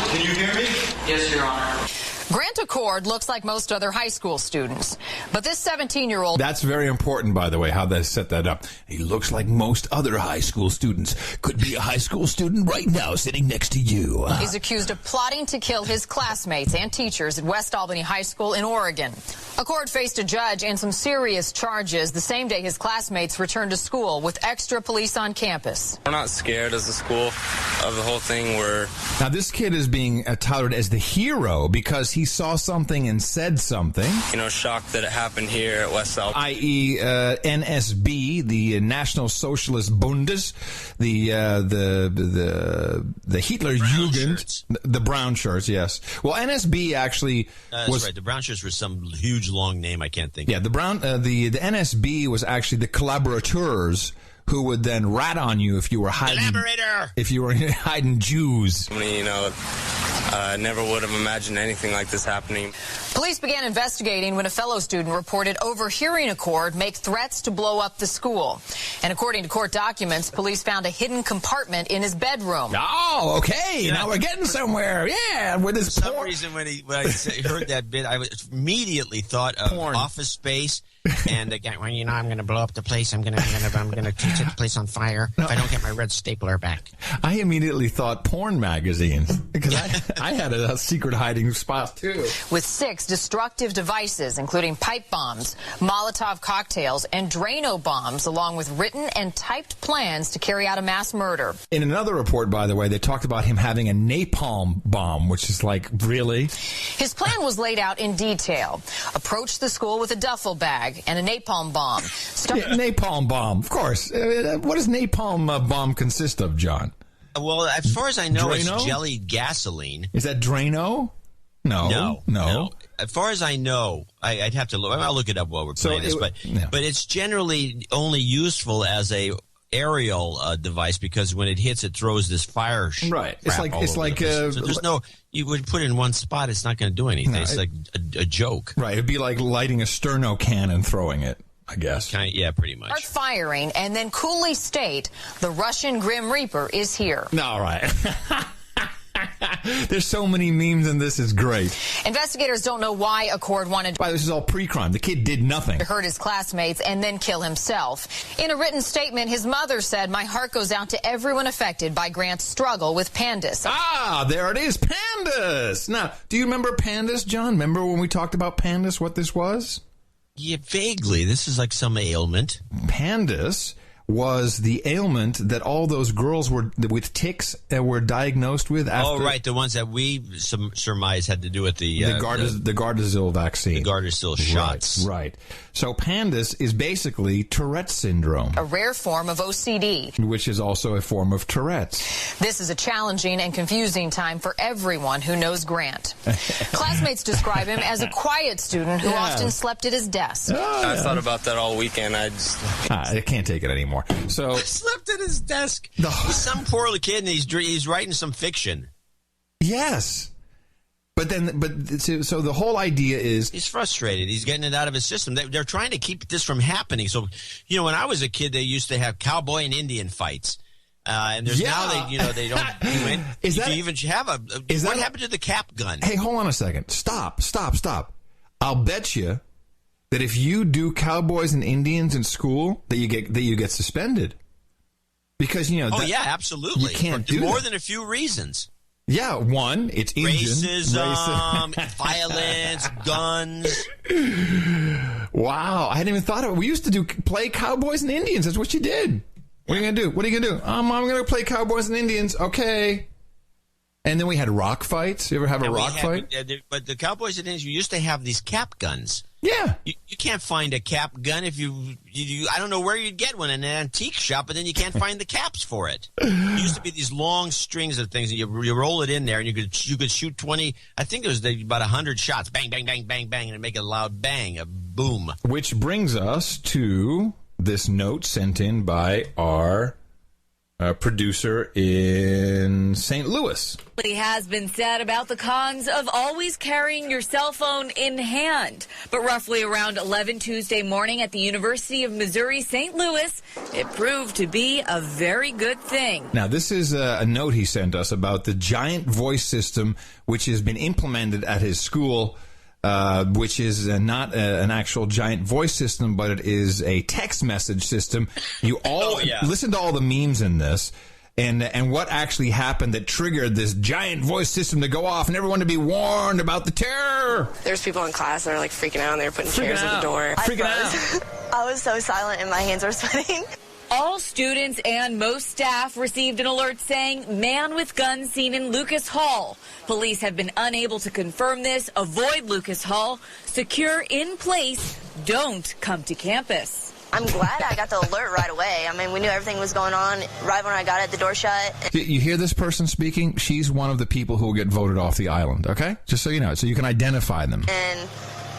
can you hear me? Yes, Your Honor. Grant Accord looks like most other high school students, but this 17-year-old... That's very important, by the way, how they set that up. He looks like most other high school students. Could be a high school student right now sitting next to you. He's accused of plotting to kill his classmates and teachers at West Albany High School in Oregon. Accord faced a judge and some serious charges the same day his classmates returned to school with extra police on campus. We're not scared as a school of the whole thing. Now, this kid is being touted as the hero because he saw something and said something. Shocked that it happened here at West Albany. I.e., NSB, the National Socialist Bundes, the Hitler Jugend, the brown shirts, yes. Well, NSB actually was... right, the brown shirts were some huge long name I can't think of. Yeah, the NSB was actually the collaborateurs who would then rat on you if you were hiding. Collaborator! If you were hiding Jews. Never would have imagined anything like this happening. Police began investigating when a fellow student reported overhearing Accord make threats to blow up the school. And according to court documents, police found a hidden compartment in his bedroom. Oh, okay. Yeah. Now we're getting somewhere. Yeah, with this For some reason, when I heard that bit, I immediately thought of Office Space. And again, well, I'm going to blow up the place. I'm going to set the place on fire if I don't get my red stapler back. I immediately thought porn magazines because I had a secret hiding spot too. With 6 destructive devices, including pipe bombs, Molotov cocktails, and Drano bombs, along with written and typed plans to carry out a mass murder. In another report, by the way, they talked about him having a napalm bomb, which is like, really? His plan was laid out in detail. Approach the school with a duffel bag and a napalm bomb. Napalm bomb, of course. What does napalm bomb consist of, John? Well, as far as I know, Drano? It's jellied gasoline. Is that Drano? No. As far as I know, I'd have to look. I'll look it up while we're playing this. But it's generally only useful as a aerial device because when it hits, it throws this fire. Right. It's like so there's no. You would put it in one spot, it's not going to do anything. It's like a joke. Right. It'd be like lighting a sterno can and throwing it, I guess. Yeah, pretty much. Start firing and then coolly state the Russian Grim Reaper is here. All right. There's so many memes in this. It's great. Investigators don't know why Accord wanted to... This is all pre-crime. The kid did nothing. ...to hurt his classmates and then kill himself. In a written statement, his mother said, "My heart goes out to everyone affected by Grant's struggle with Pandas." Ah, there it is. Pandas. Now, do you remember Pandas, John? Remember when we talked about Pandas, what this was? Yeah, vaguely. This is like some ailment. Pandas was the ailment that all those girls were with ticks were diagnosed with after. Oh, right, the ones that we surmise had to do with the Gardasil vaccine. The Gardasil shots. Right. So Pandas is basically Tourette's syndrome. A rare form of OCD. Which is also a form of Tourette's. This is a challenging and confusing time for everyone who knows Grant. Classmates describe him as a quiet student who often slept at his desk. I thought about that all weekend. I can't take it anymore. So slept at his desk. He's some poor little kid, and he's writing some fiction. Yes, but the whole idea is he's frustrated. He's getting it out of his system. They're trying to keep this from happening. So, when I was a kid, they used to have cowboy and Indian fights. And there's now they don't do it. What happened to the cap gun? Hey, hold on a second. Stop. I'll bet you that if you do cowboys and Indians in school, that you get suspended because yeah, absolutely. You can't do more than a few reasons. Yeah, one, it's racism, violence, guns. Wow, I hadn't even thought of it. We used to play cowboys and Indians. That's what you did. What are you gonna do? What are you gonna do? I'm gonna play cowboys and Indians. Okay. And then we had rock fights. You ever have a rock fight? But the cowboys and Indians, you used to have these cap guns. Yeah. You can't find a cap gun if you I don't know where you'd get one in an antique shop, but then you can't find the caps for it. There used to be these long strings of things, and you roll it in there, and you could shoot 20, I think it was about 100 shots. Bang, bang, bang, bang, bang, and it'd make a loud bang, a boom. Which brings us to this note sent in by our producer in St. Louis. It has been said about the cons of always carrying your cell phone in hand. But roughly around 11 Tuesday morning at the University of Missouri, St. Louis, it proved to be a very good thing. Now, this is a note he sent us about the giant voice system which has been implemented at his school, which is not an actual giant voice system, but it is a text message system. You all listen to all the memes in this, and what actually happened that triggered this giant voice system to go off and everyone to be warned about the terror. There's people in class that are like freaking out and they're putting chairs at the door. Freaking out. I was so silent and my hands were sweating. All students and most staff received an alert saying, "Man with gun seen in Lucas Hall." Police have been unable to confirm this. Avoid Lucas Hall. Secure in place. Don't come to campus. I'm glad I got the alert right away. I mean, we knew everything was going on right when I got it, the door shut. You hear this person speaking? She's one of the people who will get voted off the island, okay? Just so you know, so you can identify them. And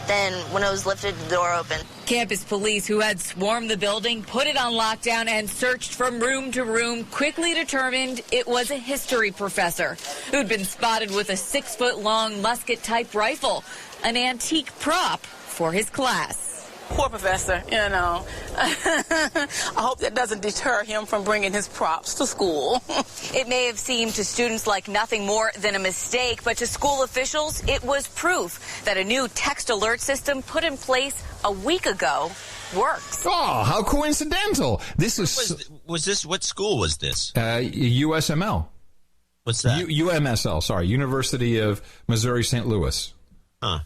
Then when it was lifted, the door opened. Campus police who had swarmed the building, put it on lockdown, and searched from room to room quickly determined it was a history professor who'd been spotted with a 6-foot-long musket-type rifle, an antique prop for his class. Poor professor, you know. I hope that doesn't deter him from bringing his props to school. It may have seemed to students like nothing more than a mistake, but to school officials, it was proof that a new text alert system put in place a week ago works. Oh, how coincidental. This is... Was this, what school was this? USML. What's that? UMSL, sorry. University of Missouri St. Louis. Huh.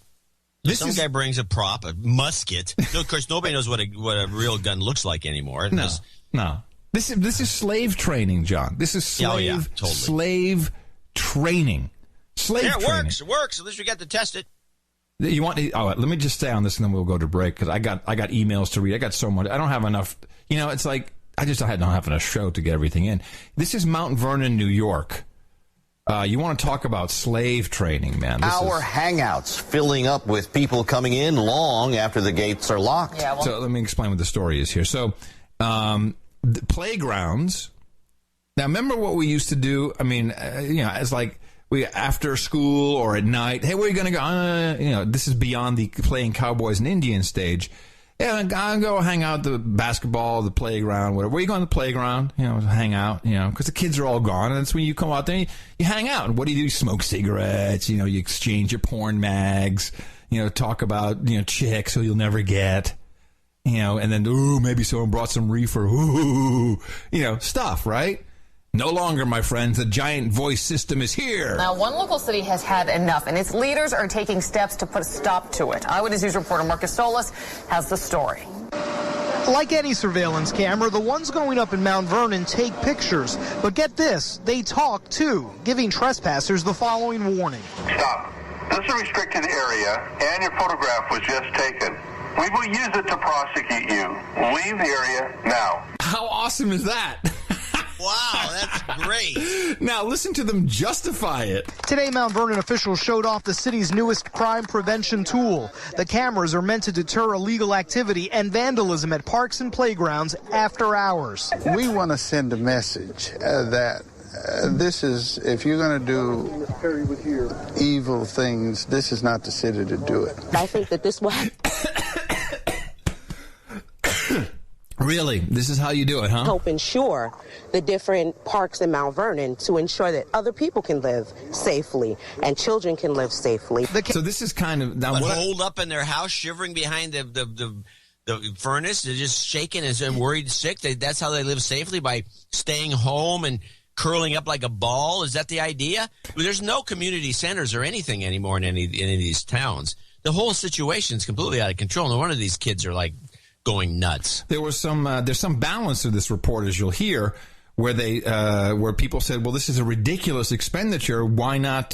Some guy brings a prop, a musket. No, of course, nobody knows what a real gun looks like anymore. No. This is slave training, John. This is slave training. Slave training. It works. At least we got to test it. You want? Let me just stay on this, and then we'll go to break because I got emails to read. I got so much. I don't have enough. You know, it's like I don't have enough show to get everything in. This is Mount Vernon, New York. You want to talk about slave training, man. Our hangouts filling up with people coming in long after the gates are locked. Yeah, so let me explain what the story is here. So the playgrounds. Now, remember what we used to do? I mean, it's like we after school or at night. Hey, where are you going to go? This is beyond the playing cowboys and Indians stage. Yeah, I'll go hang out at the basketball, the playground, whatever. Where you going to the playground? Hang out, because the kids are all gone. And that's when you come out there, you hang out. And what do? You smoke cigarettes, you exchange your porn mags, talk about, chicks who you'll never get, and then, maybe someone brought some reefer, stuff, right? No longer, my friends, the giant voice system is here. Now, one local city has had enough, and its leaders are taking steps to put a stop to it. Eyewitness News reporter Marcus Solis has the story. Like any surveillance camera, the ones going up in Mount Vernon take pictures. But get this, they talk too, giving trespassers the following warning. Stop. This is a restricted area, and your photograph was just taken. We will use it to prosecute you. Leave the area now. How awesome is that? Wow, that's great. Now listen to them justify it. Today, Mount Vernon officials showed off the city's newest crime prevention tool. The cameras are meant to deter illegal activity and vandalism at parks and playgrounds after hours. We want to send a message that this is, if you're going to do evil things, this is not the city to do it. I think that this will Really? This is how you do it, huh? help ensure the different parks in Mount Vernon to ensure that other people can live safely and children can live safely. So this is kind of... Now holed up in their house, shivering behind the furnace. They're just shaking and worried sick. That's how they live safely, by staying home and curling up like a ball. Is that the idea? There's no community centers or anything anymore in any of these towns. The whole situation is completely out of control. No wonder these kids are like going nuts. There was there's some balance to this report, as you'll hear, where where people said, well, this is a ridiculous expenditure. Why not,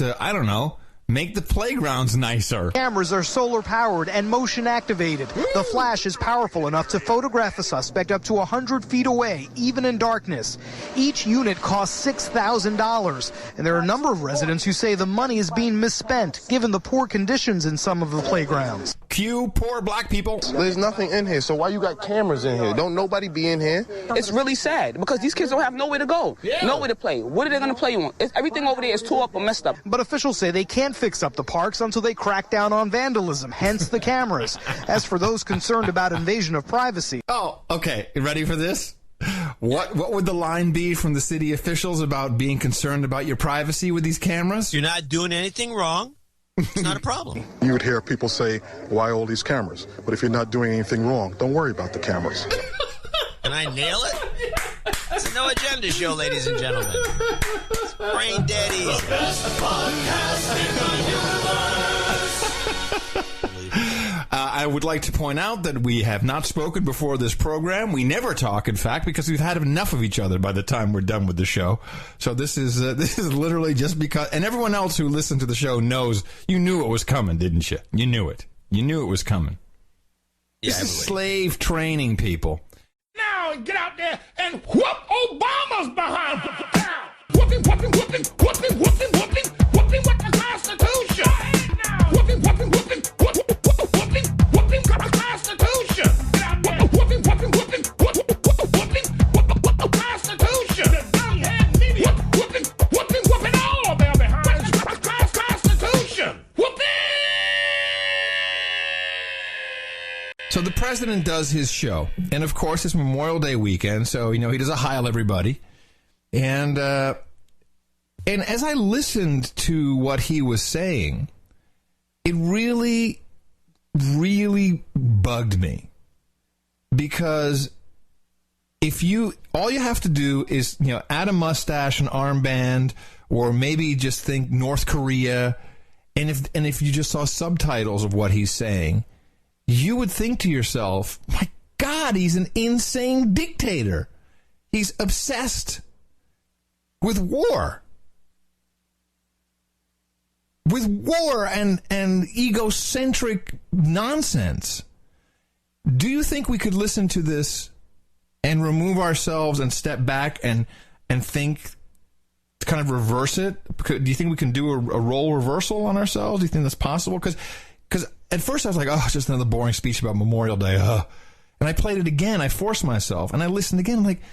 make the playgrounds nicer? Cameras are solar powered and motion activated. The flash is powerful enough to photograph a suspect up to 100 feet away, even in darkness. Each unit costs $6,000, and there are a number of residents who say the money is being misspent, given the poor conditions in some of the playgrounds. Cue poor black people. There's nothing in here, so why you got cameras in here? Don't nobody be in here. It's really sad because these kids don't have nowhere to go, nowhere to play. What are they going to play on? Everything over there is tore up or messed up. But officials say they can't fix up the parks until they crack down on vandalism, hence the cameras. As for those concerned about invasion of privacy. Oh, okay. You ready for this? What would the line be from the city officials about being concerned about your privacy with these cameras? You're not doing anything wrong. It's not a problem. You would hear people say, why all these cameras? But if you're not doing anything wrong, don't worry about the cameras. Can I nail it? It's a No Agenda show, ladies and gentlemen. It's Brain Daddy. The best podcast in the universe. I would like to point out that we have not spoken before this program. We never talk, in fact, because we've had enough of each other by the time we're done with the show. So this is literally just because, and everyone else who listened to the show knows you knew it was coming, didn't you? You knew it. You knew it was coming. This is slave training, people. Now get out there and whoop Obama's behind. Whooping, whooping, whooping, whooping, whooping, whooping, whooping with the Constitution. Whooping, whooping, whooping, whooping, whooping, So the president does his show, and of course it's Memorial Day weekend, so he does a heil everybody, and as I listened to what he was saying, it really, really bugged me, because all you have to do is add a mustache, an armband, or maybe just think North Korea, and if you just saw subtitles of what he's saying, you would think to yourself, my God, he's an insane dictator. He's obsessed with war. With war and egocentric nonsense. Do you think we could listen to this and remove ourselves and step back and think, kind of reverse it? Do you think we can do a role reversal on ourselves? Do you think that's possible? Because at first I was like, oh, it's just another boring speech about Memorial Day. And I played it again. I forced myself. And I listened again. I'm like,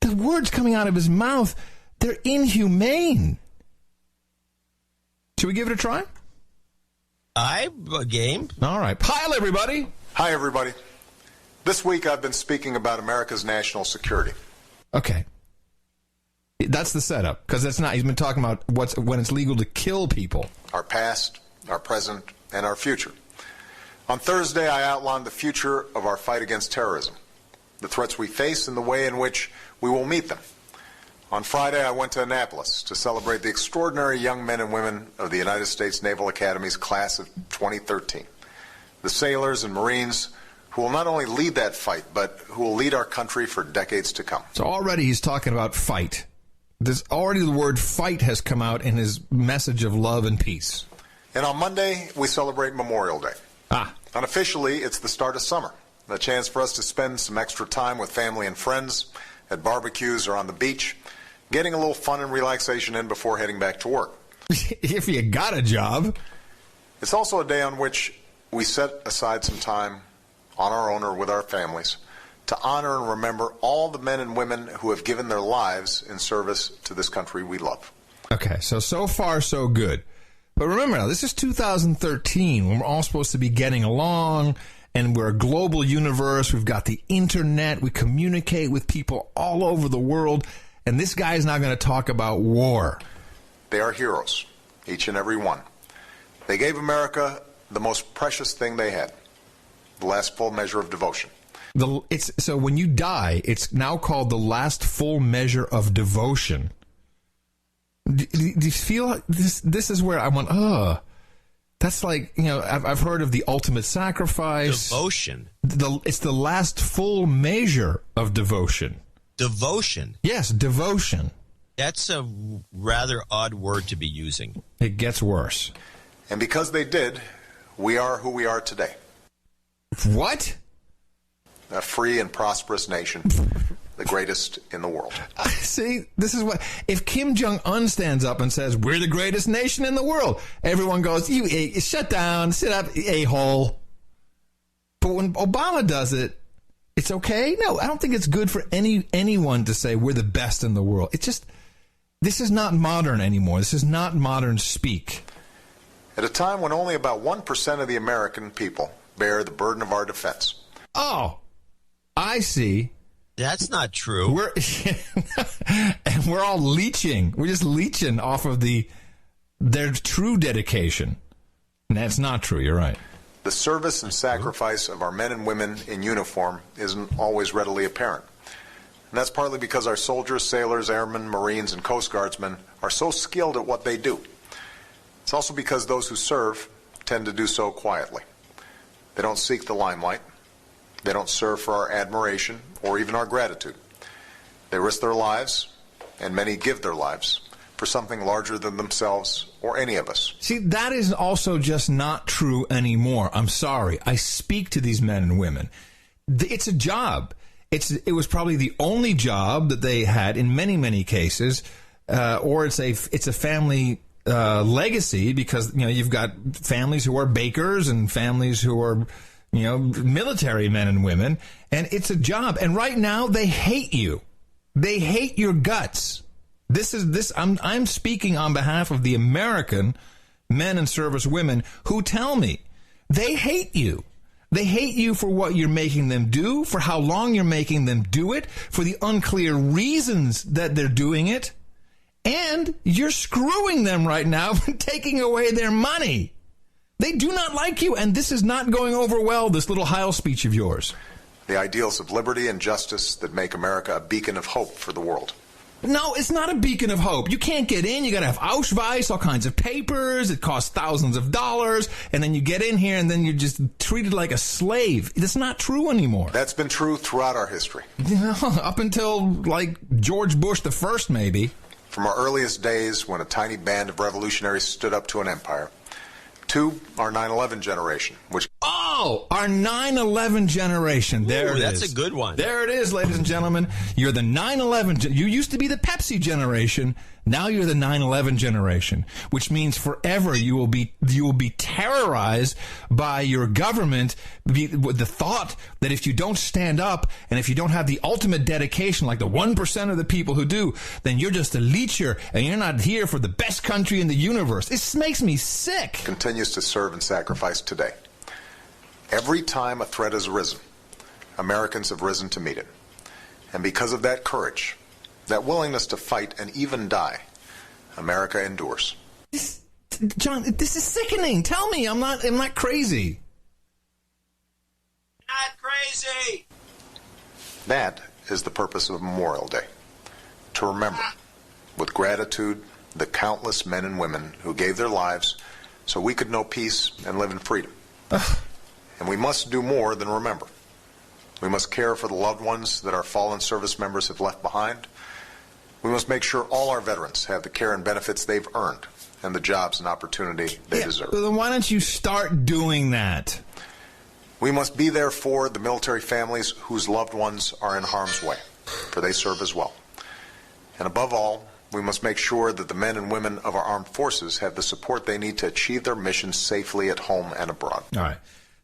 the words coming out of his mouth, they're inhumane. Should we give it a try? Game. All right. Pile, everybody. Hi, everybody. This week I've been speaking about America's national security. Okay. That's the setup, because that's not. He's been talking about when it's legal to kill people. Our past, our present, and our future. On Thursday, I outlined the future of our fight against terrorism, the threats we face, and the way in which we will meet them. On Friday, I went to Annapolis to celebrate the extraordinary young men and women of the United States Naval Academy's class of 2013. The sailors and Marines who will not only lead that fight, but who will lead our country for decades to come. So already he's talking about fight. Already the word fight has come out in his message of love and peace. And on Monday, we celebrate Memorial Day. Unofficially, it's the start of summer, a chance for us to spend some extra time with family and friends at barbecues or on the beach, getting a little fun and relaxation in before heading back to work. If you got a job. It's also a day on which we set aside some time on our own or with our families to honor and remember all the men and women who have given their lives in service to this country we love. Okay, so far so good. But remember now, this is 2013 when we're all supposed to be getting along, and we're a global universe. We've got the internet. We communicate with people all over the world. And this guy is not going to talk about war. They are heroes, each and every one. They gave America the most precious thing they had, the last full measure of devotion. So when you die, it's now called the last full measure of devotion. Do you feel this is where I went, that's like, I've heard of the ultimate sacrifice. Devotion. It's the last full measure of devotion. Devotion? Yes, devotion. That's a rather odd word to be using. It gets worse. And because they did, we are who we are today. What? A free and prosperous nation, the greatest in the world. See, this is what, if Kim Jong-un stands up and says, we're the greatest nation in the world, everyone goes, you shut down, sit up, a-hole. But when Obama does it, it's okay? No, I don't think it's good for anyone to say we're the best in the world. It's just, this is not modern anymore. This is not modern speak. At a time when only about 1% of the American people bear the burden of our defense. Oh, I see. That's not true. And we're all leeching. We're just leeching off of their true dedication. And that's not true. You're right. The service and sacrifice of our men and women in uniform isn't always readily apparent. And that's partly because our soldiers, sailors, airmen, Marines, and Coast Guardsmen are so skilled at what they do. It's also because those who serve tend to do so quietly. They don't seek the limelight. They don't serve for our admiration or even our gratitude. They risk their lives, and many give their lives, for something larger than themselves or any of us. See, that is also just not true anymore. I'm sorry. I speak to these men and women. It's a job. It was probably the only job that they had in many, many cases, or it's a family legacy, because you've got families who are bakers and families who are military men and women, and it's a job. And right now they hate you. They hate your guts. I'm speaking on behalf of the American men and service women who tell me they hate you. They hate you for what you're making them do, for how long you're making them do it, for the unclear reasons that they're doing it, and you're screwing them right now and taking away their money. They do not like you, and this is not going over well, this little Heil speech of yours. The ideals of liberty and justice that make America a beacon of hope for the world. No, it's not a beacon of hope. You can't get in. You got to have Auschwitz, all kinds of papers. It costs thousands of dollars. And then you get in here and then you're just treated like a slave. That's not true anymore. That's been true throughout our history. Up until, like, George Bush the First, maybe. From our earliest days when a tiny band of revolutionaries stood up to an empire, to our 9/11 generation, which... Oh, our 9/11 generation. There it is. That's a good one. There it is, ladies and gentlemen. You're the 9/11. You used to be the Pepsi generation. Now you're the 9/11 generation, which means forever you will be terrorized by your government with the thought that if you don't stand up and if you don't have the ultimate dedication, like the 1% of the people who do, then you're just a leecher and you're not here for the best country in the universe. This makes me sick. Continues to serve and sacrifice today. Every time a threat has arisen, Americans have risen to meet it. And because of that courage, that willingness to fight and even die, America endures. John, this is sickening. Tell me I'm not crazy. Not crazy. That is the purpose of Memorial Day. To remember, with gratitude, the countless men and women who gave their lives so we could know peace and live in freedom. And we must do more than remember. We must care for the loved ones that our fallen service members have left behind. We must make sure all our veterans have the care and benefits they've earned and the jobs and opportunity they deserve. Then why don't you start doing that? We must be there for the military families whose loved ones are in harm's way, for they serve as well. And above all, we must make sure that the men and women of our armed forces have the support they need to achieve their missions safely at home and abroad. All right.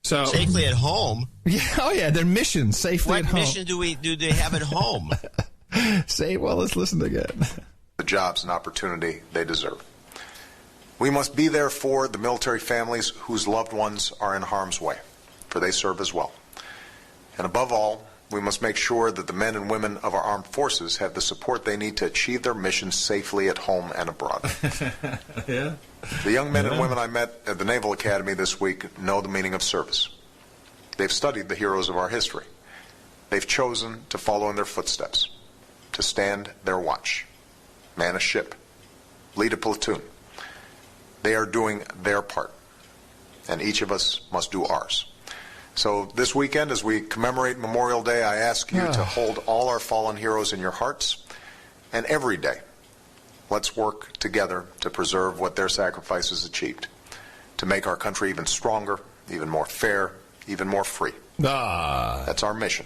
So safely at home? Yeah, oh yeah, their mission safely at home. What mission do they have at home? Well, let's listen again. The jobs and opportunity they deserve. We must be there for the military families whose loved ones are in harm's way, for they serve as well. And above all, we must make sure that the men and women of our armed forces have the support they need to achieve their missions safely at home and abroad. Yeah. The young men and women I met at the Naval Academy this week know the meaning of service. They've studied the heroes of our history. They've chosen to follow in their footsteps, to stand their watch, man a ship, lead a platoon. They are doing their part, and each of us must do ours. So this weekend, as we commemorate Memorial Day, I ask you to hold all our fallen heroes in your hearts, and every day, let's work together to preserve what their sacrifices achieved, to make our country even stronger, even more fair, even more free. That's our mission.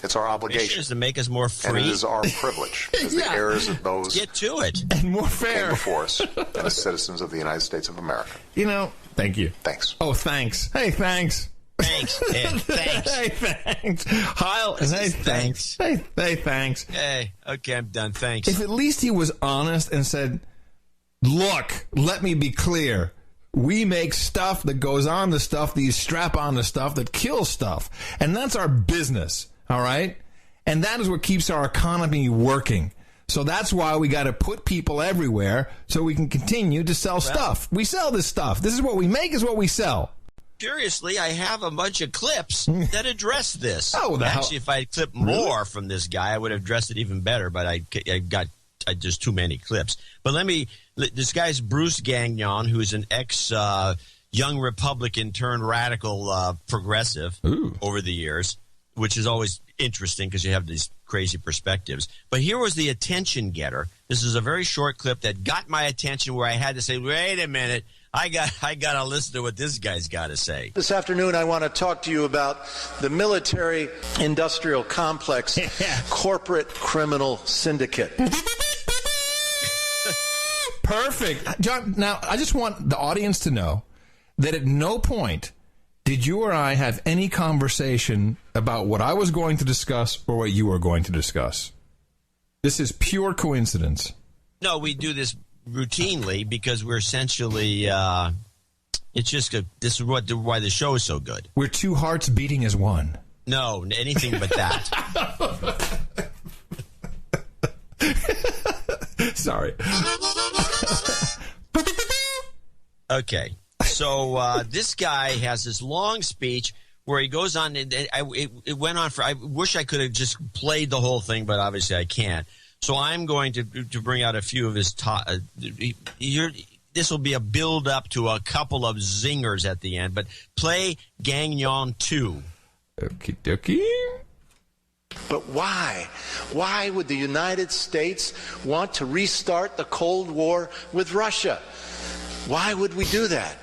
It's our obligation. Mission is to make us more free. And it is our privilege as the heirs of those get to it and more fair before us and as citizens of the United States of America. You know, thank you. Thanks. Oh, thanks. Hey, thanks. Thanks. Hey, thanks. Hey, thanks. Heil. Hey, thanks. Hey, thanks. Hey, okay, I'm done. Thanks. If at least he was honest and said, look, let me be clear. We make stuff that goes on the stuff, these strap on the stuff that kills stuff. And that's our business. All right? And that is what keeps our economy working. So that's why we got to put people everywhere so we can continue to sell stuff. We sell this stuff. This is what we make is what we sell. Curiously, I have a bunch of clips that address this. Oh, actually, if I had clipped more from this guy, I would have addressed it even better, but I got just too many clips. But this guy's Bruce Gagnon, who's an young Republican turned radical progressive over the years, which is always interesting because you have these crazy perspectives. But here was the attention getter. This is a very short clip that got my attention where I had to say, wait a minute, I got to listen to what this guy's got to say. This afternoon, I want to talk to you about the military-industrial complex corporate criminal syndicate. Perfect. John, now, I just want the audience to know that at no point did you or I have any conversation about what I was going to discuss or what you were going to discuss? This is pure coincidence. No, we do this routinely because we're essentially, It's just this is why the show is so good. We're two hearts beating as one. No, anything but that. Sorry. Okay. So this guy has this long speech where he goes on, and it went on for, I wish I could have just played the whole thing, but obviously I can't. So I'm going to bring out a few of his this will be a build-up to a couple of zingers at the end, but play Gagnon 2. Okie dokie. But why? Why would the United States want to restart the Cold War with Russia? Why would we do that?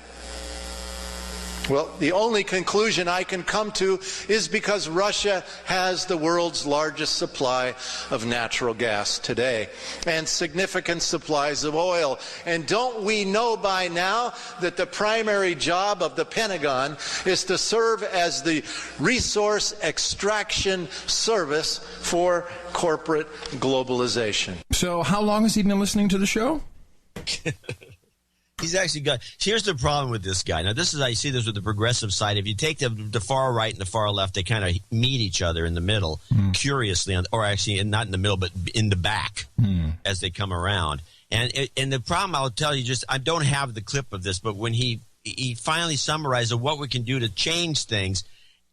Well, the only conclusion I can come to is because Russia has the world's largest supply of natural gas today and significant supplies of oil. And don't we know by now that the primary job of the Pentagon is to serve as the resource extraction service for corporate globalization? So how long has he been listening to the show? He's actually got. Here's the problem with this guy. Now, this is I see this with the progressive side. If you take the far right and the far left, they kind of meet each other in the middle, curiously, or actually not in the middle, but in the back as they come around. And the problem, I'll tell you, I don't have the clip of this, but when he finally summarized what we can do to change things,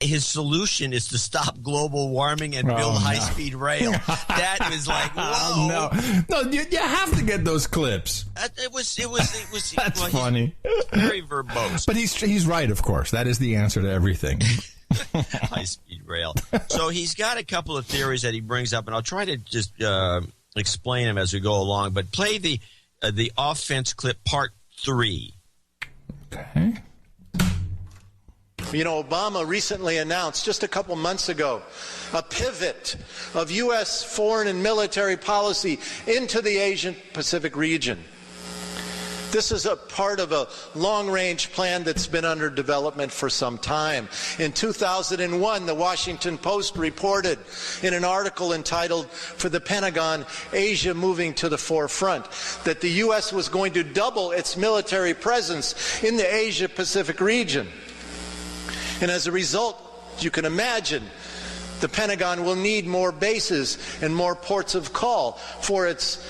his solution is to stop global warming and build high-speed rail. That was like, whoa. No, you have to get those clips. It was. That's funny. Very verbose. But he's right, of course. That is the answer to everything. High-speed rail. So he's got a couple of theories that he brings up, and I'll try to just explain them as we go along. But play the offense clip part 3. Okay. You know, Obama recently announced just a couple months ago a pivot of U.S. foreign and military policy into the Asian-Pacific region. This is a part of a long-range plan that's been under development for some time. In 2001, the Washington Post reported in an article entitled, "For the Pentagon, Asia Moving to the Forefront," that the U.S. was going to double its military presence in the Asia-Pacific region. And as a result, you can imagine the Pentagon will need more bases and more ports of call for its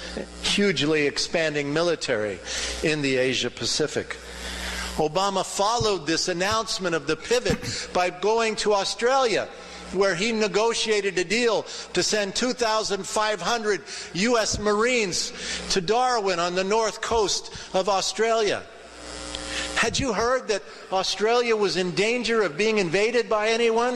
hugely expanding military in the Asia-Pacific. Obama followed this announcement of the pivot by going to Australia, where he negotiated a deal to send 2,500 U.S. Marines to Darwin on the north coast of Australia. Had you heard that Australia was in danger of being invaded by anyone?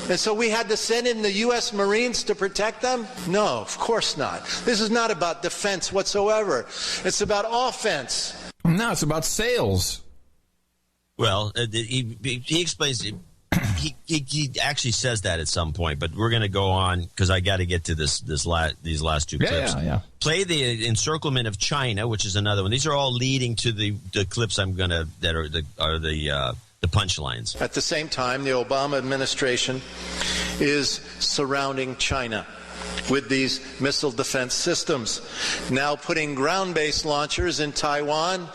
And so we had to send in the U.S. Marines to protect them? No, of course not. This is not about defense whatsoever. It's about offense. No, it's about sales. Well, he explains it. He actually says that at some point, but we're going to go on because I got to get to these last two clips. Yeah. Play the encirclement of China, which is another one. These are all leading to the clips that are the punchlines. At the same time, the Obama administration is surrounding China with these missile defense systems, now putting ground-based launchers in Taiwan,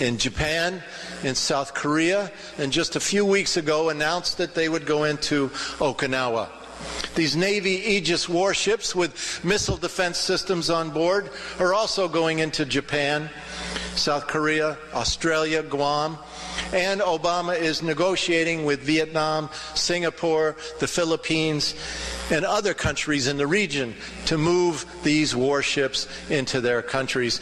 in Japan, in South Korea, and just a few weeks ago announced that they would go into Okinawa. These Navy Aegis warships with missile defense systems on board are also going into Japan, South Korea, Australia, Guam, and Obama is negotiating with Vietnam, Singapore, the Philippines, and other countries in the region to move these warships into their countries,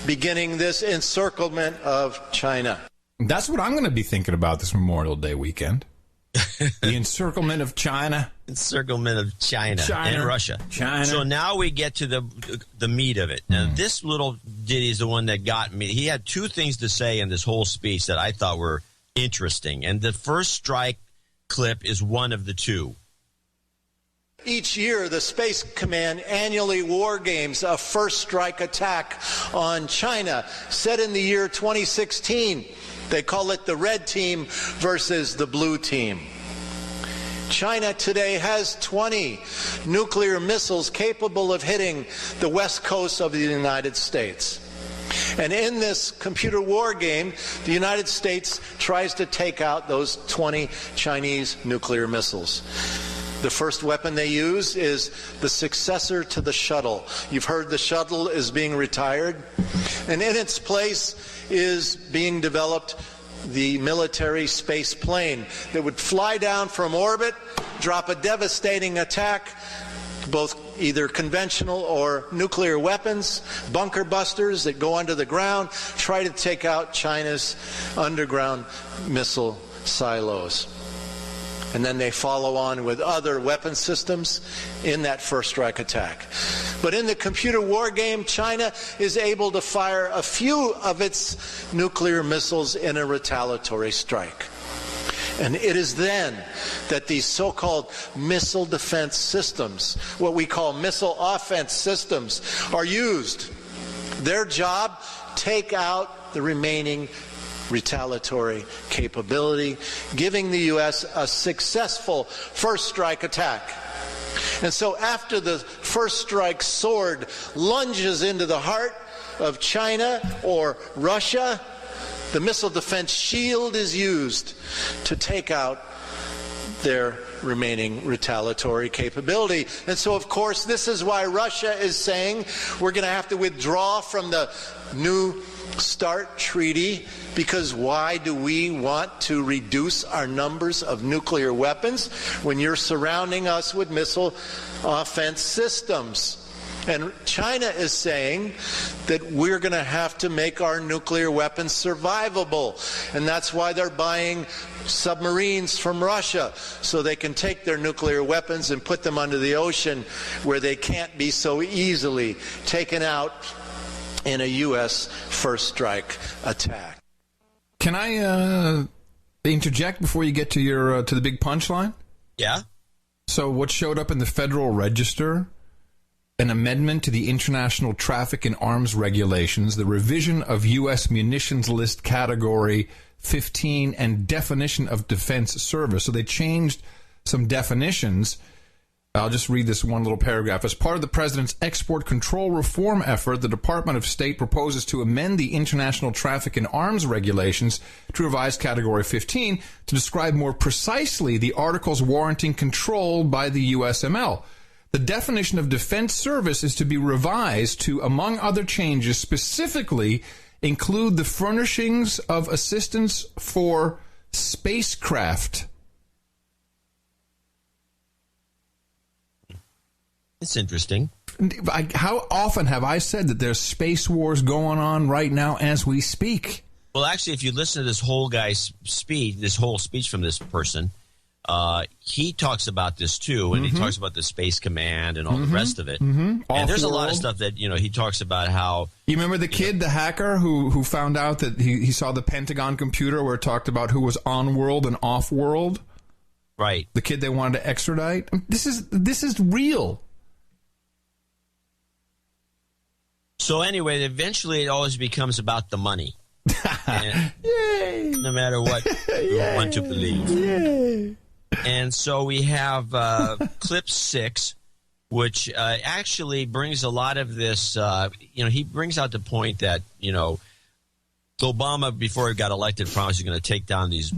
beginning this encirclement of China. That's what I'm going to be thinking about this Memorial Day weekend. The encirclement of China. Encirclement of China and Russia. China. So now we get to the meat of it. Now, this little ditty is the one that got me. He had two things to say in this whole speech that I thought were interesting. And the first strike clip is one of the two. Each year, the Space Command annually war games a first strike attack on China, set in the year 2016. They call it the red team versus the blue team. China today has 20 nuclear missiles capable of hitting the west coast of the United States. And in this computer war game, the United States tries to take out those 20 Chinese nuclear missiles. The first weapon they use is the successor to the shuttle. You've heard the shuttle is being retired. And in its place is being developed the military space plane that would fly down from orbit, drop a devastating attack, both either conventional or nuclear weapons, bunker busters that go under the ground, try to take out China's underground missile silos. And then they follow on with other weapon systems in that first strike attack. But in the computer war game, China is able to fire a few of its nuclear missiles in a retaliatory strike. And it is then that these so-called missile defense systems, what we call missile offense systems, are used. Their job, take out the remaining retaliatory capability, giving the U.S. a successful first strike attack. And so after the first strike sword lunges into the heart of China or Russia, the missile defense shield is used to take out their remaining retaliatory capability. And so, of course, this is why Russia is saying we're going to have to withdraw from the New START treaty, because why do we want to reduce our numbers of nuclear weapons when you're surrounding us with missile offense systems? And China is saying that we're going to have to make our nuclear weapons survivable. And that's why they're buying submarines from Russia, so they can take their nuclear weapons and put them under the ocean where they can't be so easily taken out in a U.S. first strike attack. Can I interject before you get to your to the big punchline? Yeah. So what showed up in the Federal Register? An amendment to the International Traffic in Arms Regulations, the revision of U.S. munitions list category 15, and definition of defense service. So they changed some definitions. I'll just read this one little paragraph. As part of the President's export control reform effort, the Department of State proposes to amend the International Traffic in Arms Regulations to revise Category 15 to describe more precisely the articles warranting control by the USML. The definition of defense service is to be revised to, among other changes, specifically include the furnishings of assistance for spacecraft. It's interesting. How often have I said that there's space wars going on right now as we speak? Well, actually, if you listen to this whole guy's speech, this whole speech from this person, he talks about this too, and he talks about the Space Command and all the rest of it. And there's a lot of stuff that, he talks about how... You remember the kid, the hacker, who found out that he saw the Pentagon computer where it talked about who was on-world and off-world? Right. The kid they wanted to extradite? This is real. So anyway, eventually it always becomes about the money. Yay! No matter what you want to believe. Yay! And so we have clip 6, which actually brings a lot of this, he brings out the point that, Obama, before he got elected, promised he's going to take down these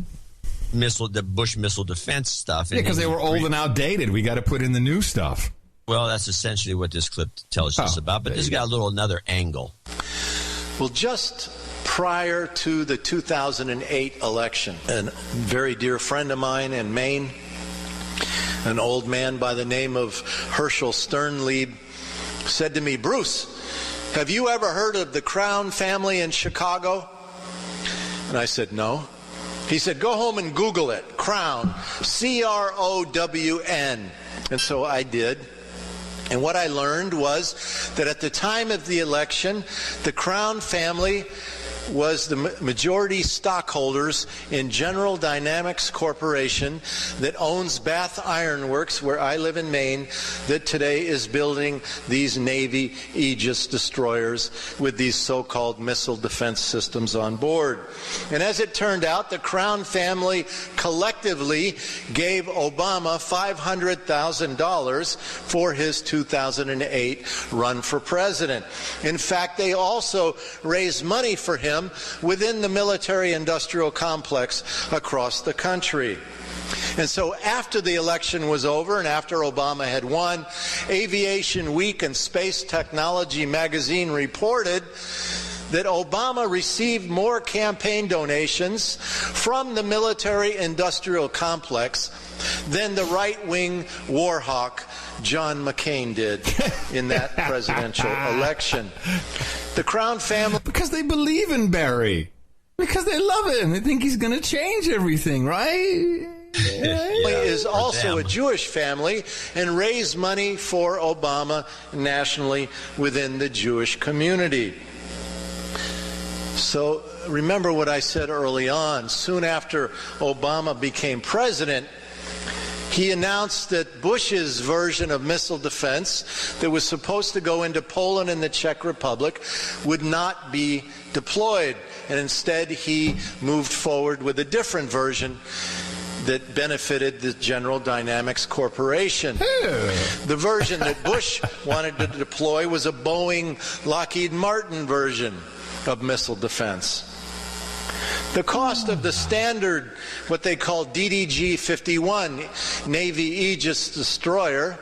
the Bush missile defense stuff. Yeah, because they were old and outdated. We got to put in the new stuff. Well, that's essentially what this clip tells us about, but this has got another angle. Well, just prior to the 2008 election, a very dear friend of mine in Maine, an old man by the name of Herschel Sternlieb, said to me, "Bruce, have you ever heard of the Crown family in Chicago?" And I said, "No." He said, "Go home and Google it. Crown, C-R-O-W-N. And so I did. And what I learned was that at the time of the election, the Crown family was the majority stockholders in General Dynamics Corporation that owns Bath Iron Works, where I live in Maine, that today is building these Navy Aegis destroyers with these so-called missile defense systems on board. And as it turned out, the Crown family collectively gave Obama $500,000 for his 2008 run for president. In fact, they also raised money for him within the military-industrial complex across the country. And so after the election was over and after Obama had won, Aviation Week and Space Technology magazine reported that Obama received more campaign donations from the military-industrial complex than the right-wing war hawk John McCain did in that presidential election. The Crown family... Because they believe in Barry. Because they love him. They think he's going to change everything, right? is also a Jewish family and raised money for Obama nationally within the Jewish community. So remember what I said early on. Soon after Obama became president, he announced that Bush's version of missile defense that was supposed to go into Poland and the Czech Republic would not be deployed. And instead, he moved forward with a different version that benefited the General Dynamics Corporation. The version that Bush wanted to deploy was a Boeing Lockheed Martin version of missile defense. The cost of the standard, what they call DDG-51 Navy Aegis destroyer,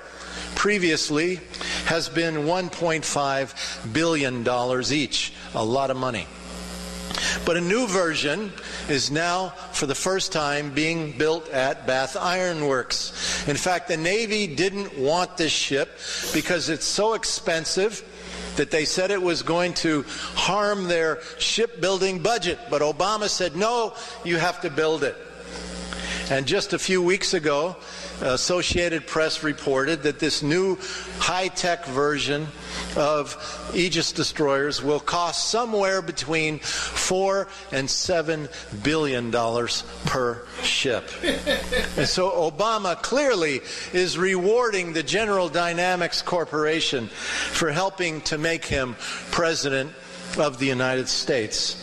previously has been $1.5 billion each. A lot of money. But a new version is now, for the first time, being built at Bath Iron Works. In fact, the Navy didn't want this ship because it's so expensive that they said it was going to harm their shipbuilding budget. But Obama said, no, you have to build it. And just a few weeks ago, Associated Press reported that this new high-tech version of Aegis destroyers will cost somewhere between $4 and $7 billion per ship. And so Obama clearly is rewarding the General Dynamics Corporation for helping to make him president of the United States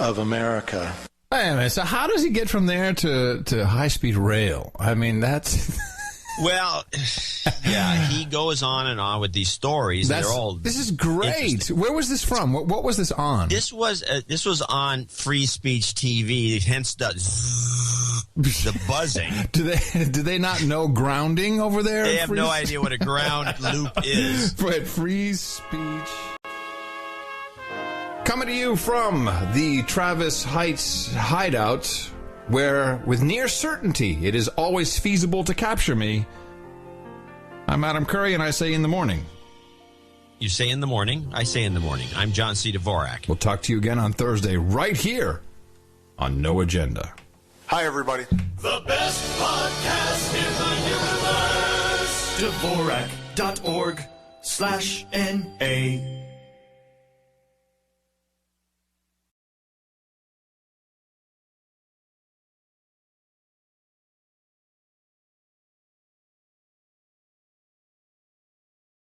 of America. Wait a minute, so how does he get from there to high-speed rail? I mean, that's... Well, yeah, he goes on and on with these stories. They're all this is great. Where was this from? What was this on? This was on Free Speech TV, hence the buzzing. Do they not know grounding over there? They have no idea what a ground loop is. But Free Speech... Coming to you from the Travis Heights hideout, where with near certainty it is always feasible to capture me. I'm Adam Curry, and I say in the morning. You say in the morning, I say in the morning. I'm John C. Dvorak. We'll talk to you again on Thursday, right here on No Agenda. Hi, everybody. The best podcast in the universe. Dvorak.org/NA